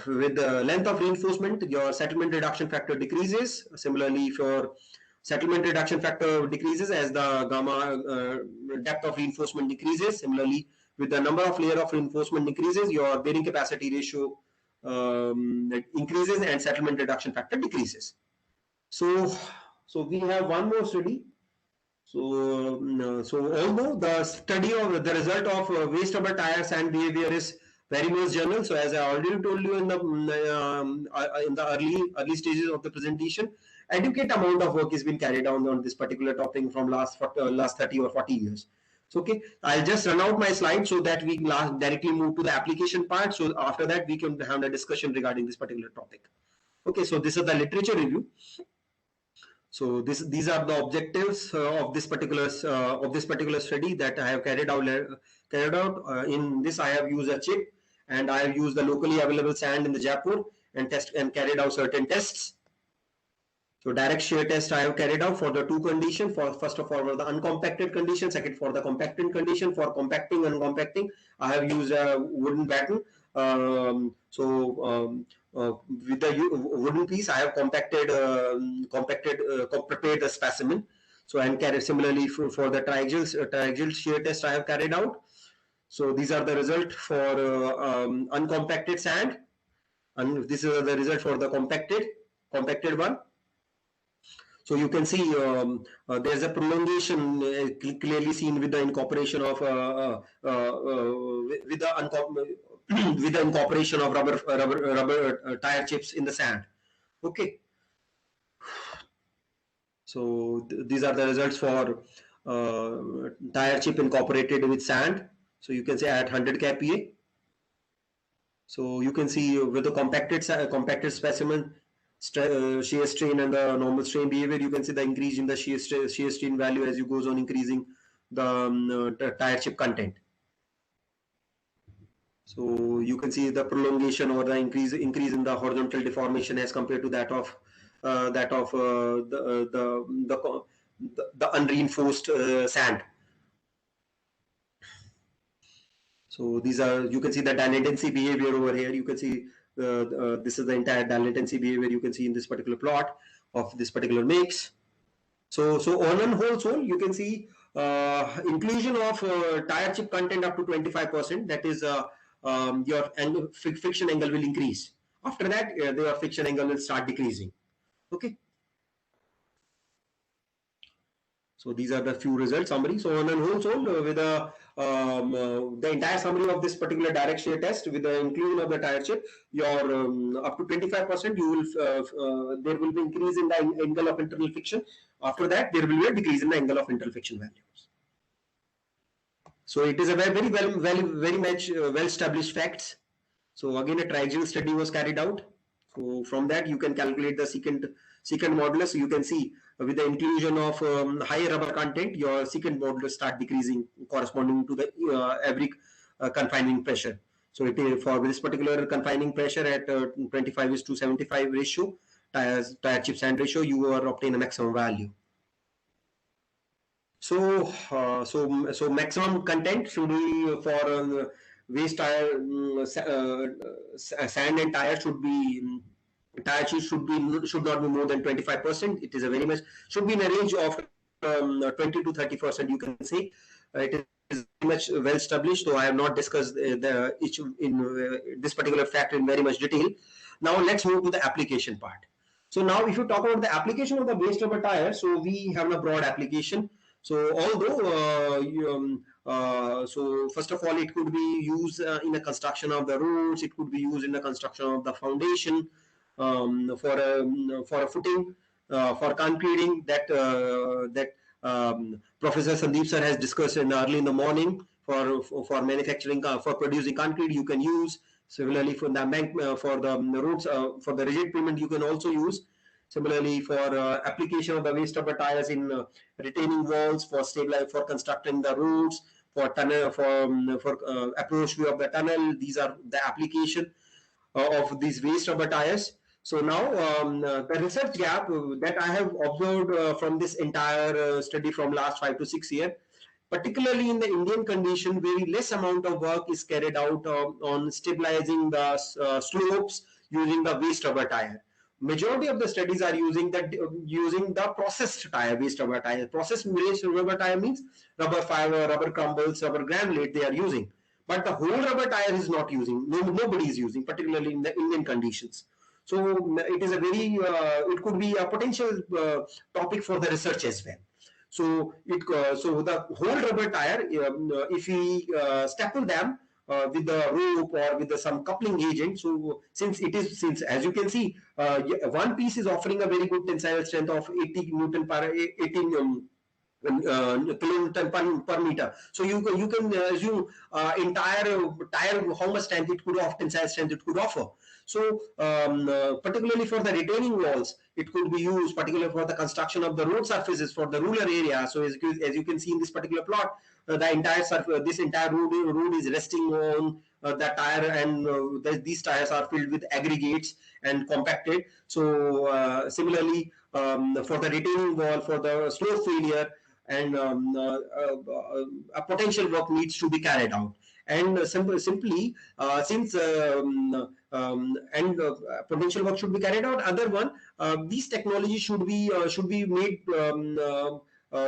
with the length of reinforcement, your settlement reduction factor decreases. Similarly, for settlement reduction factor decreases as the gamma depth of reinforcement decreases. Similarly, with the number of layer of reinforcement increases, your bearing capacity ratio increases and settlement reduction factor decreases. So we have one more study. So although the study of the result of waste rubber tire sand behavior is very much general. So as I already told you in the early stages of the presentation, adequate amount of work has been carried on this particular topic from last 30 or 40 years. So okay, I'll just run out my slide so that we directly move to the application part. So after that, we can have a discussion regarding this particular topic. Okay, so this is the literature review. So these are the objectives of this particular study that I have carried out. In this, I have used a chip, and I have used the locally available sand in the Jaipur and carried out certain tests. So direct shear test I have carried out for the two conditions. For first of all, for the uncompacted condition. Second, for the compacted condition. For compacting and uncompacting, I have used a wooden batten. With the wooden piece, I have prepared the specimen. So and carried similarly for the triaxial shear test I have carried out. So these are the result for uncompacted sand, and this is the result for the compacted one. So you can see there's a prolongation clearly seen with the incorporation of with the incorporation of rubber tire chips in the sand. Okay. So these are the results for tire chip incorporated with sand. So you can say at 100 kPa. So you can see with the compacted specimen, shear strain and the normal strain behavior, you can see the increase in the shear strain value as you goes on increasing the tire chip content. So you can see the prolongation or the increase in the horizontal deformation as compared to that of the unreinforced sand. So these are, you can see the dilatancy behavior over here. You can see this is the entire dilatancy behavior you can see in this particular plot of this particular mix. So on and whole, you can see inclusion of tire chip content up to 25%. That is your friction angle will increase. After that, your friction angle will start decreasing. Okay. So these are the few results summary. So on and whole sold with the entire summary of this particular direct shear test with the inclusion of the tire chip, your up to 25% you will there will be increase in the angle of internal friction. After that, there will be a decrease in the angle of internal friction values. So it is a very much well established facts. So again, a triaxial study was carried out. So from that, you can calculate the secant modulus. So you can see with the inclusion of higher rubber content, your secant modulus start decreasing corresponding to the every confining pressure. So it is for this particular confining pressure at 25:75 ratio, tire chip sand ratio, you will obtain a maximum value. So maximum content should be for waste tire, sand and tire should be tire sheet should not be more than 25%. It is a very much should be in a range of 20 to 30%. You can say it is very much well established. So I have not discussed the issue in this particular fact in very much detail. Now let's move to the application part. So now if you talk about the application of the waste rubber tire, so we have a broad application. So although so first of all, it could be used in the construction of the roads, it could be used in the construction of the foundation, for a footing, for concreting that Professor Sandeep sir has discussed early in the morning. For manufacturing, for producing concrete, you can use. Similarly, for the roads, for the rigid pavement, you can also use. Similarly, for application of the waste rubber tires in retaining walls, for for constructing the roads, for tunnel, for approach view of the tunnel. These are the application of these waste rubber tires. So now the research gap that I have observed from this entire study from last 5 to 6 years, particularly in the Indian condition, very less amount of work is carried out on stabilizing the slopes using the waste rubber tire. Majority of the studies are using the processed tire, waste rubber tire. Processed waste rubber tire means rubber fiber, rubber crumbles, rubber granulate they are using. But the whole rubber tire is not using. Nobody is using, particularly in the Indian conditions. So it is a very it could be a potential topic for the research as well. So so the whole rubber tire, if we staple them with the rope or with some coupling agent. So since as you can see, one piece is offering a very good tensile strength of 80 Newton per 18 kilonewton per meter. So you can assume entire tire how much strength it could offer, tensile strength it could offer. So particularly for the retaining walls, it could be used particularly for the construction of the road surfaces for the rural area. So as you can see in this particular plot, the entire this entire road is resting on the tire, and these tires are filled with aggregates and compacted. So similarly, for the retaining wall, for the slope failure, and a potential work needs to be carried out. And simply since and potential work should be carried out. Other one, these technologies should be made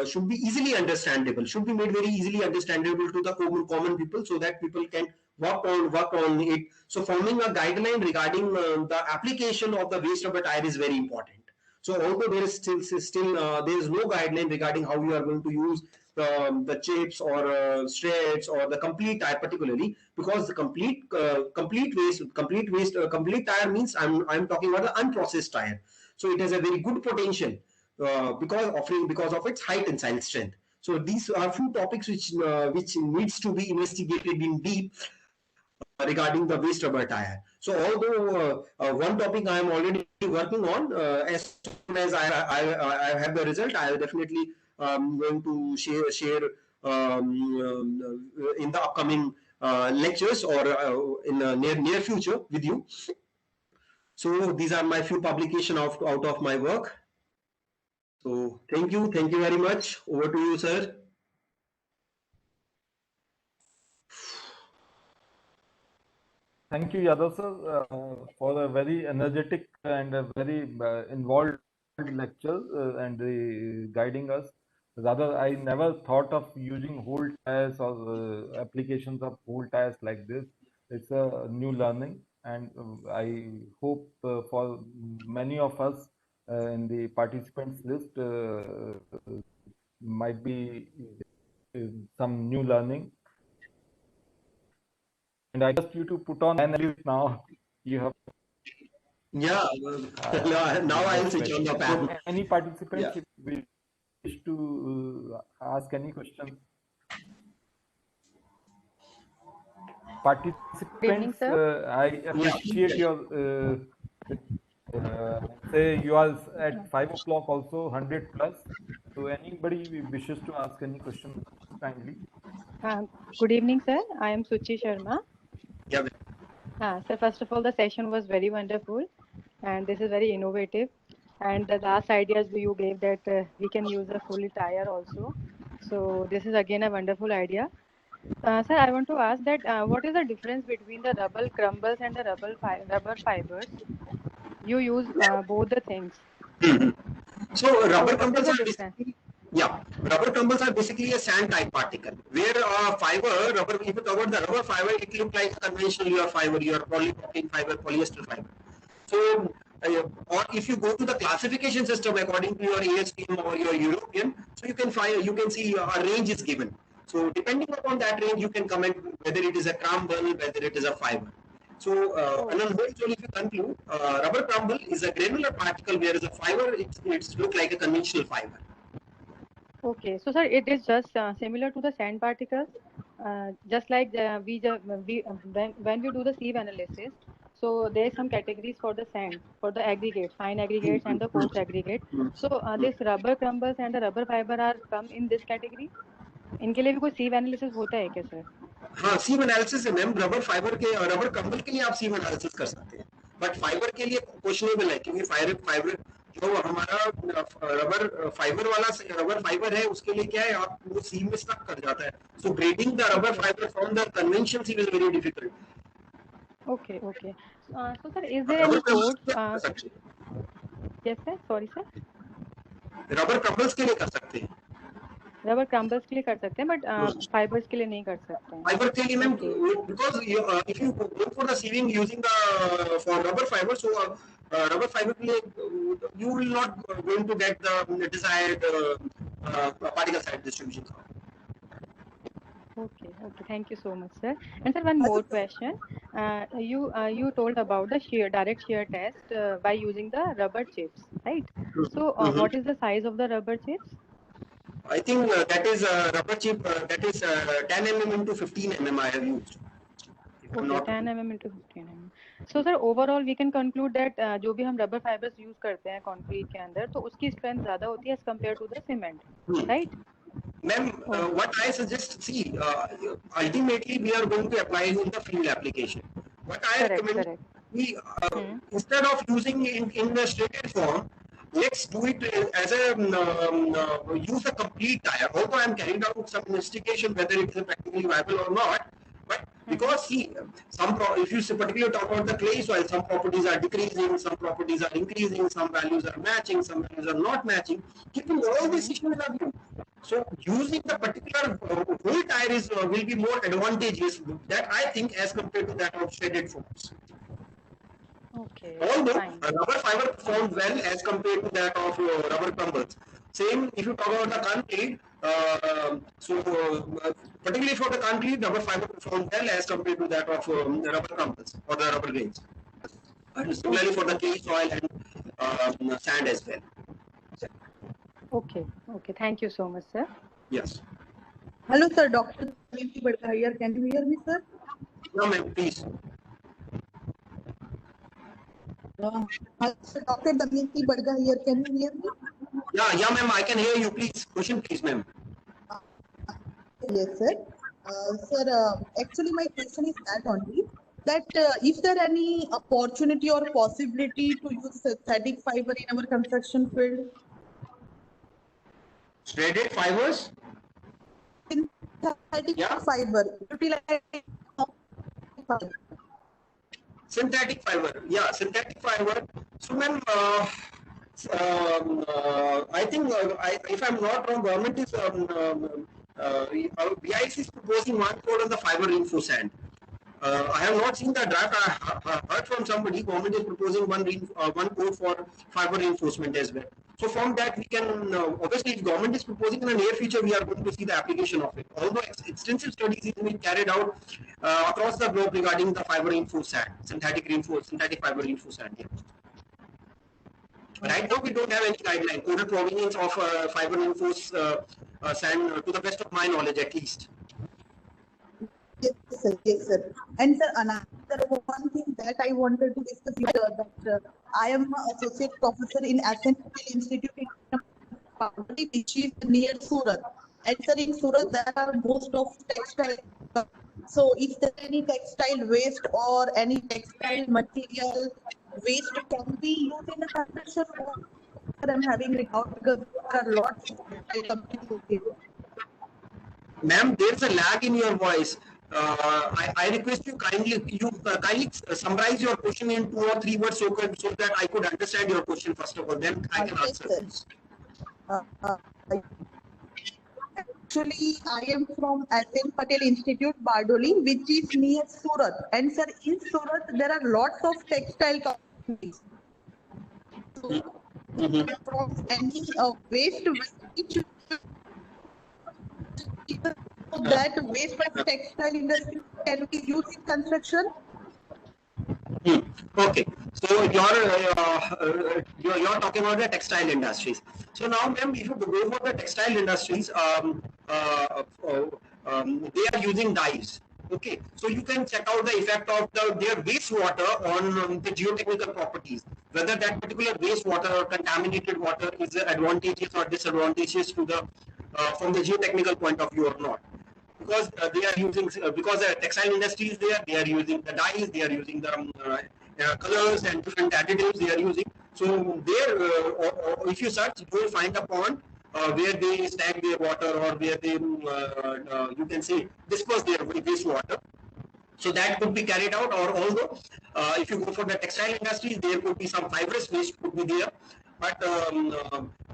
should be easily understandable, should be made very easily understandable to the common people, so that people can work on it. So forming a guideline regarding the application of the waste rubber tire is very important. So although there is still there is no guideline regarding how you are going to use the chips or shreds or the complete tire, particularly because the complete tire means I'm talking about the unprocessed tire. So it has a very good potential because of its high tensile strength. So these are few topics which needs to be investigated in deep regarding the waste rubber tire. So although one topic I am already working on, as soon as I have the result, I will definitely going to share in the upcoming lectures or in the near future with you. So these are my few publications out of my work. So thank you very much. Over to you, sir. Thank you, Yadav sir, for a very energetic and a very involved lecture and guiding us. Rather, I never thought of using whole tires or applications of whole tires like this. It's a new learning, and I hope for many of us in the participants list, might be some new learning. And I just you to put on analysis now. You have Yeah, now I'll most switch on welcome. the So pan. any participants Yeah. if wish to ask any question. Good evening, Participants, sir. I appreciate your say you are at 5 o'clock also 100 plus. So anybody wishes to ask any question kindly. Good evening, sir. I am Suchi Sharma. Yeah. Sir, first of all, the session was very wonderful, and this is very innovative. And the last ideas you gave that we can use a full tire also. So this is again a wonderful idea. Sir, I want to ask that what is the difference between the rubber crumbles and the rubber fibers? You use both the things. So So rubber what is crumbles the are difference? basically, yeah, rubber crumbles are basically a sand type particle. Where fiber rubber, if you cover the rubber fiber, it looks like conventional your fiber, your polypropylene fiber, polyester fiber. So or if you go to the classification system according to your ASTM or your European, so you can find, you can see a range is given. So depending upon that range, you can comment whether it is a crumble, whether it is a fiber. So, Oh, and on whole, if you conclude, rubber crumble is a granular particle, whereas a fiber, it's look like a conventional fiber. okay. So, sir, it is just similar to the sand particles, just like when we do the sieve analysis. So, there are some categories for the sand, for the aggregate, fine aggregates and the coarse aggregate. So, this rubber crumbles and the rubber fiber are come in this category. इनके लिए भी कोई sieve analysis होता है क्या sir? हाँ, सीम analysis है ma'am, rubber fibre के, रबर कंबल के लिए आप सीम एनालिसिस कर सकते हैं, बट फाइबर के लिए क्वेश्चनेबल है, क्योंकि फाइबर फाइबर जो हमारा रबर फाइबर वाला रबर फाइबर है, उसके लिए क्या है, आप वो सीम में स्टक कर जाता है, so grading the rubber fibre from the conventional seam is very difficult. Okay, okay. So, sir, is there rubber any कंबल्स codes? के लिए कर सकते Yes, sir. Sorry, sir. हैं, रबर कंबल्स के लिए कर सकते हैं, रबर क्रम्बल्स के लिए कर सकते हैं बट फाइबर्स के लिए नहीं कर सकते हैं. फाइबर के लिए ma'am, Okay. Because if you go for the sieving using the for rubber fibre, so rubber fiber के लिए you will not going to get the desired particle size distribution. Okay, okay. Thank you so much, sir. And sir, one more question. You told about the direct shear test by using the rubber chips, right? So, what is the size of the rubber chips? I think that is rubber chip, that is 10 mm into 15 mm I have used. If I'm Okay, not 10 mm into 15 mm. So, sir, overall we can conclude that जो भी हम rubber fibers use करते हैं concrete के अंदर, तो उसकी strength ज़्यादा होती है as compared to the cement, right? Ma'am, Okay. what I suggest, see, ultimately we are going to apply in the field application. What I Correct, recommend, correct. we instead of using in the stated form, let's do it as a use a complete tire. Although I am carrying out some investigation whether it is practically viable or not, but because see, if you particularly talk about the clay soil, some properties are decreasing, some properties are increasing, some values are matching, some values are not matching. Keeping all these issues in view, so using the particular whole tire is will be more advantageous, that I think, as compared to that of shredded forms. Okay, Although fine. rubber fiber performs well as compared to that of rubber crumbles. Same if you talk about the concrete, particularly for the concrete, rubber fiber performs well as compared to that of rubber crumbles or the rubber grains. And similarly for the clay soil and sand as well. Okay, okay. Thank you so much, sir. Yes. Hello, sir. Dr. Damayanti Badga here. Can you hear me, sir? No, ma'am, please. Hello, sir. Dr. Damayanti Badga here. Can you hear me? Yeah, ma'am, I can hear you. Please, question, please, ma'am. Yes, sir. Actually, my question is that only, that is there any opportunity or possibility to use synthetic fiber in our construction field? Shredded fibers? Synthetic Yeah. fiber. Utilize Synthetic fiber, yeah, synthetic fiber. So, ma'am, I think, if I'm not wrong, government is BIS is proposing one code on the fiber reinforced sand. I have not seen the draft. I heard from somebody government is proposing one code for fiber reinforcement as well. So from that we can obviously, if government is proposing, in the near future we are going to see the application of it. Although extensive studies is being carried out across the globe regarding the fiber reinforced sand, synthetic fiber reinforced sand. Yeah. Right now we don't have any guideline, coded provenience of fiber reinforced sand, to the best of my knowledge at least. Yes, sir. Yes, sir. And sir, another one thing that I wanted to discuss is that I am an associate professor in Patel Institute in Pavati, which is near Surat. And sir, in Surat there are most of textile. So, if there any textile waste or any textile material waste can be used in a construction, or I'm having a doubt because there are lots of textile companies. Ma'am, there's a lag in your voice. I request you kindly summarize your question in 2 or 3 words so that I could understand your question first of all. Then I can answer. Yes, actually, I am from Patel Institute, Bardoli, which is near Surat. And sir, in Surat, there are lots of textile companies. So, from any waste, which that waste by textile industry can be used in construction. Okay, so you're talking about the textile industries. So now, ma'am, if you go for the textile industries, they are using dyes. Okay, so you can check out the effect of their wastewater on the geotechnical properties, whether that particular wastewater or contaminated water is advantageous or disadvantageous to the from the geotechnical point of view or not. Because they are using, because the textile industry is there, they are using the dyes, they are using the colors and different additives they are using. So there, if you search, you will find a pond where they stack their water, or where they, you can say, disperse their wastewater. So that could be carried out. Or although, if you go for the textile industry, there could be some fibrous waste could be there. But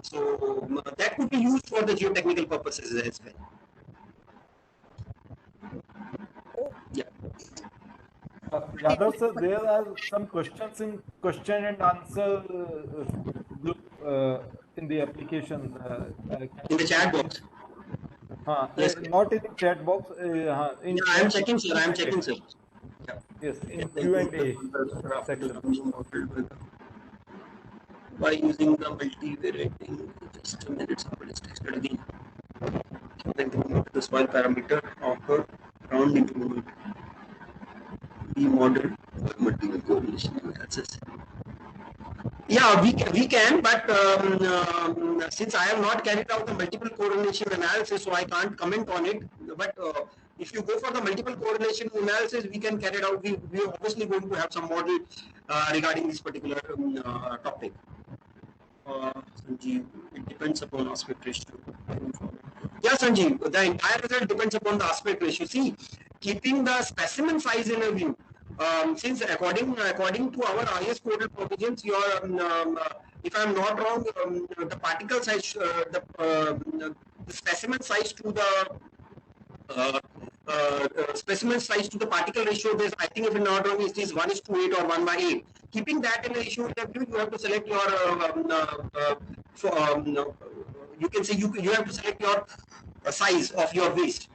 so that could be used for the geotechnical purposes as well. Yeah. Yadav sir, there are some questions in question and answer group in the application. In the chat box. Yes. Not in the chat box. In I am checking, sir. I am checking, sir. Yes, in Q&A section. By using the multivariate, just a minute, somebody is texted again. The soil parameter of a ground improvement. We model multiple correlation analysis. Yeah, we can, but since I have not carried out the multiple correlation analysis, so I can't comment on it. But if you go for the multiple correlation analysis, we can carry it out. We are obviously going to have some model regarding this particular topic. Sanjeev, it depends upon aspect ratio. Yeah, Sanjeev, the entire result depends upon the aspect ratio. See, keeping the specimen size in a view, since according to our IS coded provisions, your if I am not wrong, the particle size, the specimen size to the specimen size to the particle ratio, is, I think if I'm not wrong, it is 1:8 or 1/8. Keeping that in the ratio of view, you have to select your you can say you have to select your size of your waste.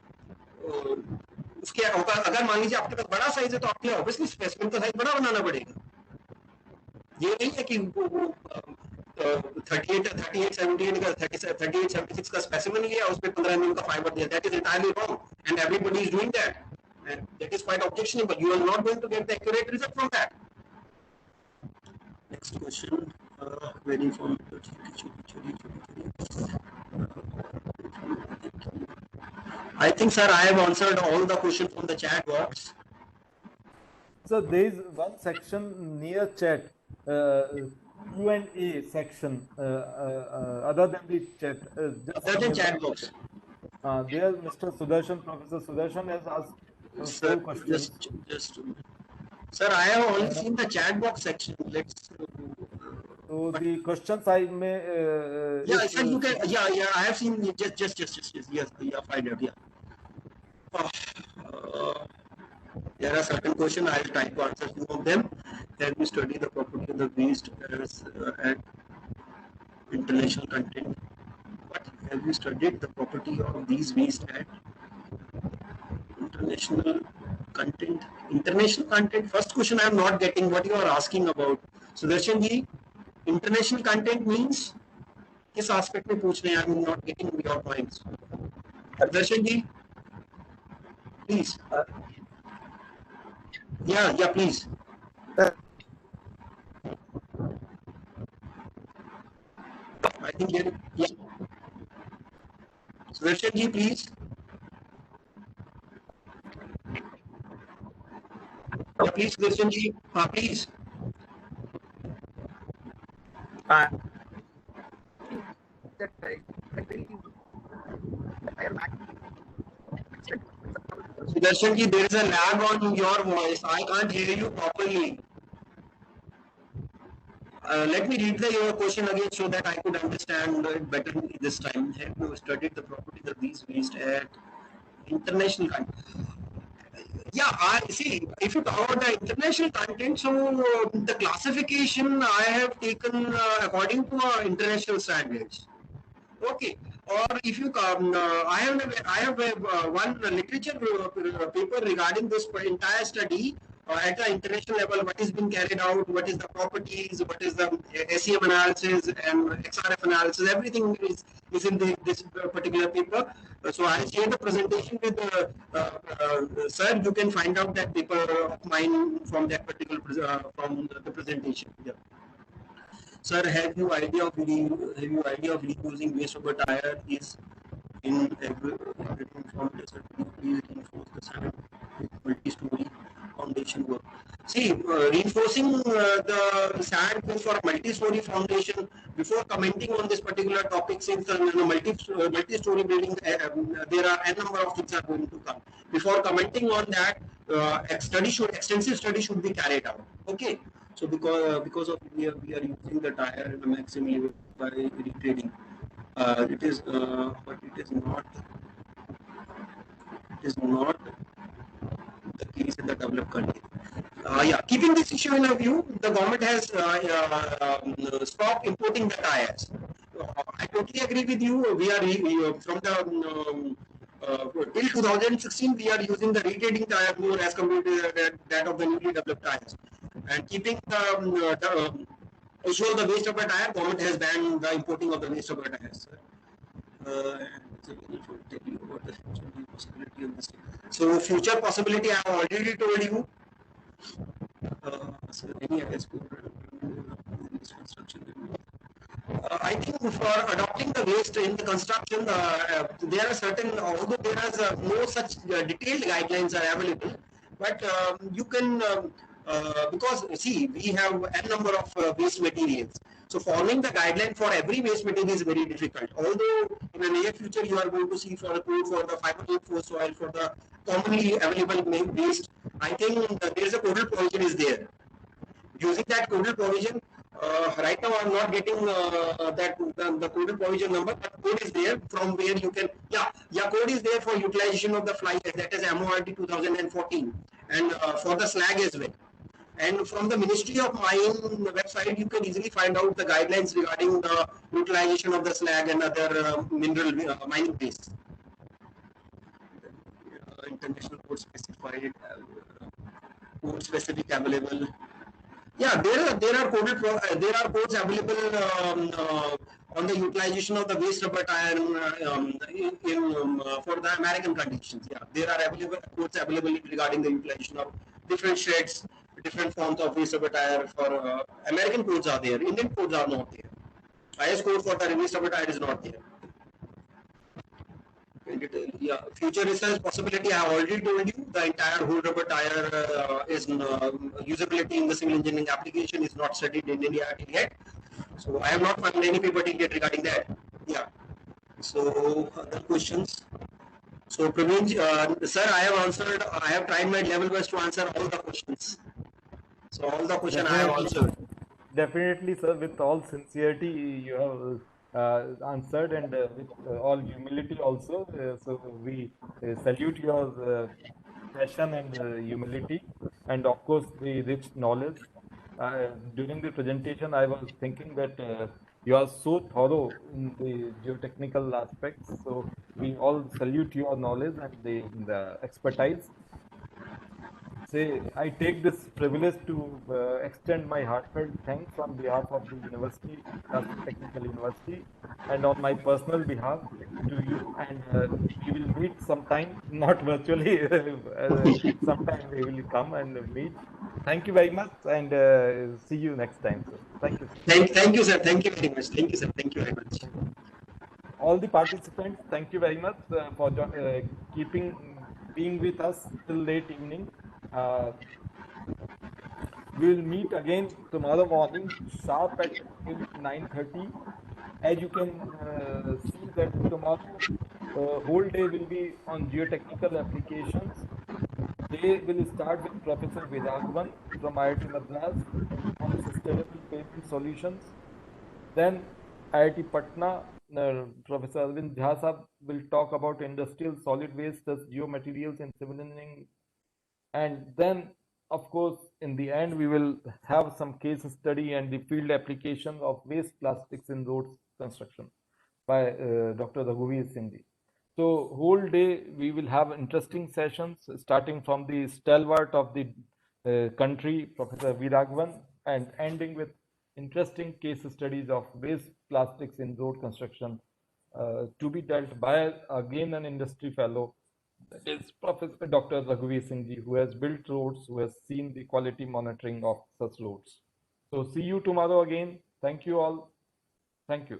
उसके अगर मान लीजिए आपके पास बड़ा size है तो आपके obviously specimen का साइज बड़ा बनाना पड़ेगा. ये नहीं है कि 3876 का स्पेसिमेन लिया, उसमें 15 mm का फाइबर दिया. That is entirely wrong, and everybody is doing that, and that is quite objectionable. You are not going to get the accurate result from that. Next question, very from I think, sir, I have answered all the questions from the chat box. So there is one section near chat, Q&A section, other than the chat. Other than chat box. There, Mr. Sudarshan, Professor Sudarshan has asked four questions. Just sir, I have only seen the chat box section. Let's. So the questions I may. Yeah, sir, you can. Yeah, I have seen. Just. Yes, find out. Yeah. There are certain questions. I will try to answer some of them. Can we study the property of the waste as international content. What have you studied the property of these waste at international content? International content. First question I am not getting what you are asking about. Sudarshan ji, international content means किस aspect में पूछ रहे हैं? I am not getting your points. Sudarshan ji, please. Yeah, please. I think yeah. Sudarshan ji, please. Yeah, please, Sudarshan ji. Please. Sudarshan ji, there is a lag on your voice. I can't hear you properly. Let me read your question again so that I could understand it better this time. Have you studied the properties of these waste at international content? Yeah, I see. If you talk about the international content, so the classification I have taken according to international standards. Okay. Or if you come, I have one literature paper regarding this entire study at the international level. What is being carried out? What is the properties? What is the SEM analysis and XRF analysis? Everything is in this particular paper. So I share the presentation with sir. You can find out that paper of mine from that particular from the presentation. Yeah. Sir, have you idea of reusing waste of a tire is in everything from desert? Please reinforce the sand with multi-story foundation work. See, reinforcing the sand for multi-story foundation before commenting on this particular topic, since multi-story building, there are a number of things are going to come. Before commenting on that, extensive study should be carried out. Okay. So because of we are using the tire maximally by retrading, it is but it is not the case in the developed country. Yeah, keeping this issue in view, the government has stopped importing the tires. I totally agree with you. We are from the till 2016 we are using the retrading tire more as compared to that of the newly developed tires. And keeping the issue of the waste of a tire, government has banned the importing of the waste of a tires. So future possibility I have already told you. I think for adopting the waste in the construction, there are certain, although there is no such detailed guidelines are available, but you can, because see, we have a number of waste materials. So following the guideline for every waste material is very difficult. Although in the near future you are going to see for the code for the 504 soil, for the commonly available waste, I think there is a codal provision is there. Using that codal provision, right now I'm not getting that the codal provision number, but code is there from where you can, code is there for utilization of the fly ash, that is MORT 2014, and for the slag as well. And from the Ministry of Mine website, you can easily find out the guidelines regarding the utilization of the slag and other mineral mining waste. International code specified, code specific available. Yeah, there are codes available on the utilization of the waste rubber tire for the American conditions. Yeah, there are codes available regarding the utilization of different sheds, different forms of waste rubber tire. For American codes are there, Indian codes are not there. IS code for the waste rubber tire is not there. Yeah, future research possibility I have already told you. The entire whole rubber tire is usability in the civil engineering application is not studied in India yet. So I have not found any paper yet regarding that. Yeah. So other questions. So Praveen, sir, I have answered. I have tried my level best to answer all the questions. So all the questions I have answered. Definitely, sir. With all sincerity, you have answered, and with all humility also. So we salute your passion and humility, and of course the rich knowledge. During the presentation, I was thinking that You are so thorough in the geotechnical aspects. So we all salute your knowledge and the expertise. I take this privilege to extend my heartfelt thanks on behalf of the university, Plastic Technical University, and on my personal behalf to you. And we will meet sometime, not virtually, sometime we will come and meet. Thank you very much, and see you next time, sir. Thank you, sir. Thank you, sir. Thank you very much. Thank you, sir. Thank you very much. All the participants, thank you very much for being with us till late evening. Uh, we will meet again tomorrow morning sharp at 9:30. As you can see that tomorrow whole day will be on geotechnical applications. They will start with Professor Vedagwan from IIT Madras on sustainable payment solutions. Then IIT Patna, Professor Arvind Jha Sahab will talk about industrial solid waste as geomaterials in civil engineering. And then, of course, in the end, we will have some case study and the field application of waste plastics in road construction by Dr. Raghuveer Singh ji. So whole day we will have interesting sessions starting from the stalwart of the country, Professor Viragwan, and ending with interesting case studies of waste plastics in road construction to be dealt by again an industry fellow. That is Professor Dr. Raghuveer Singh ji, who has built roads, who has seen the quality monitoring of such roads. So see you tomorrow again. Thank you all. Thank you.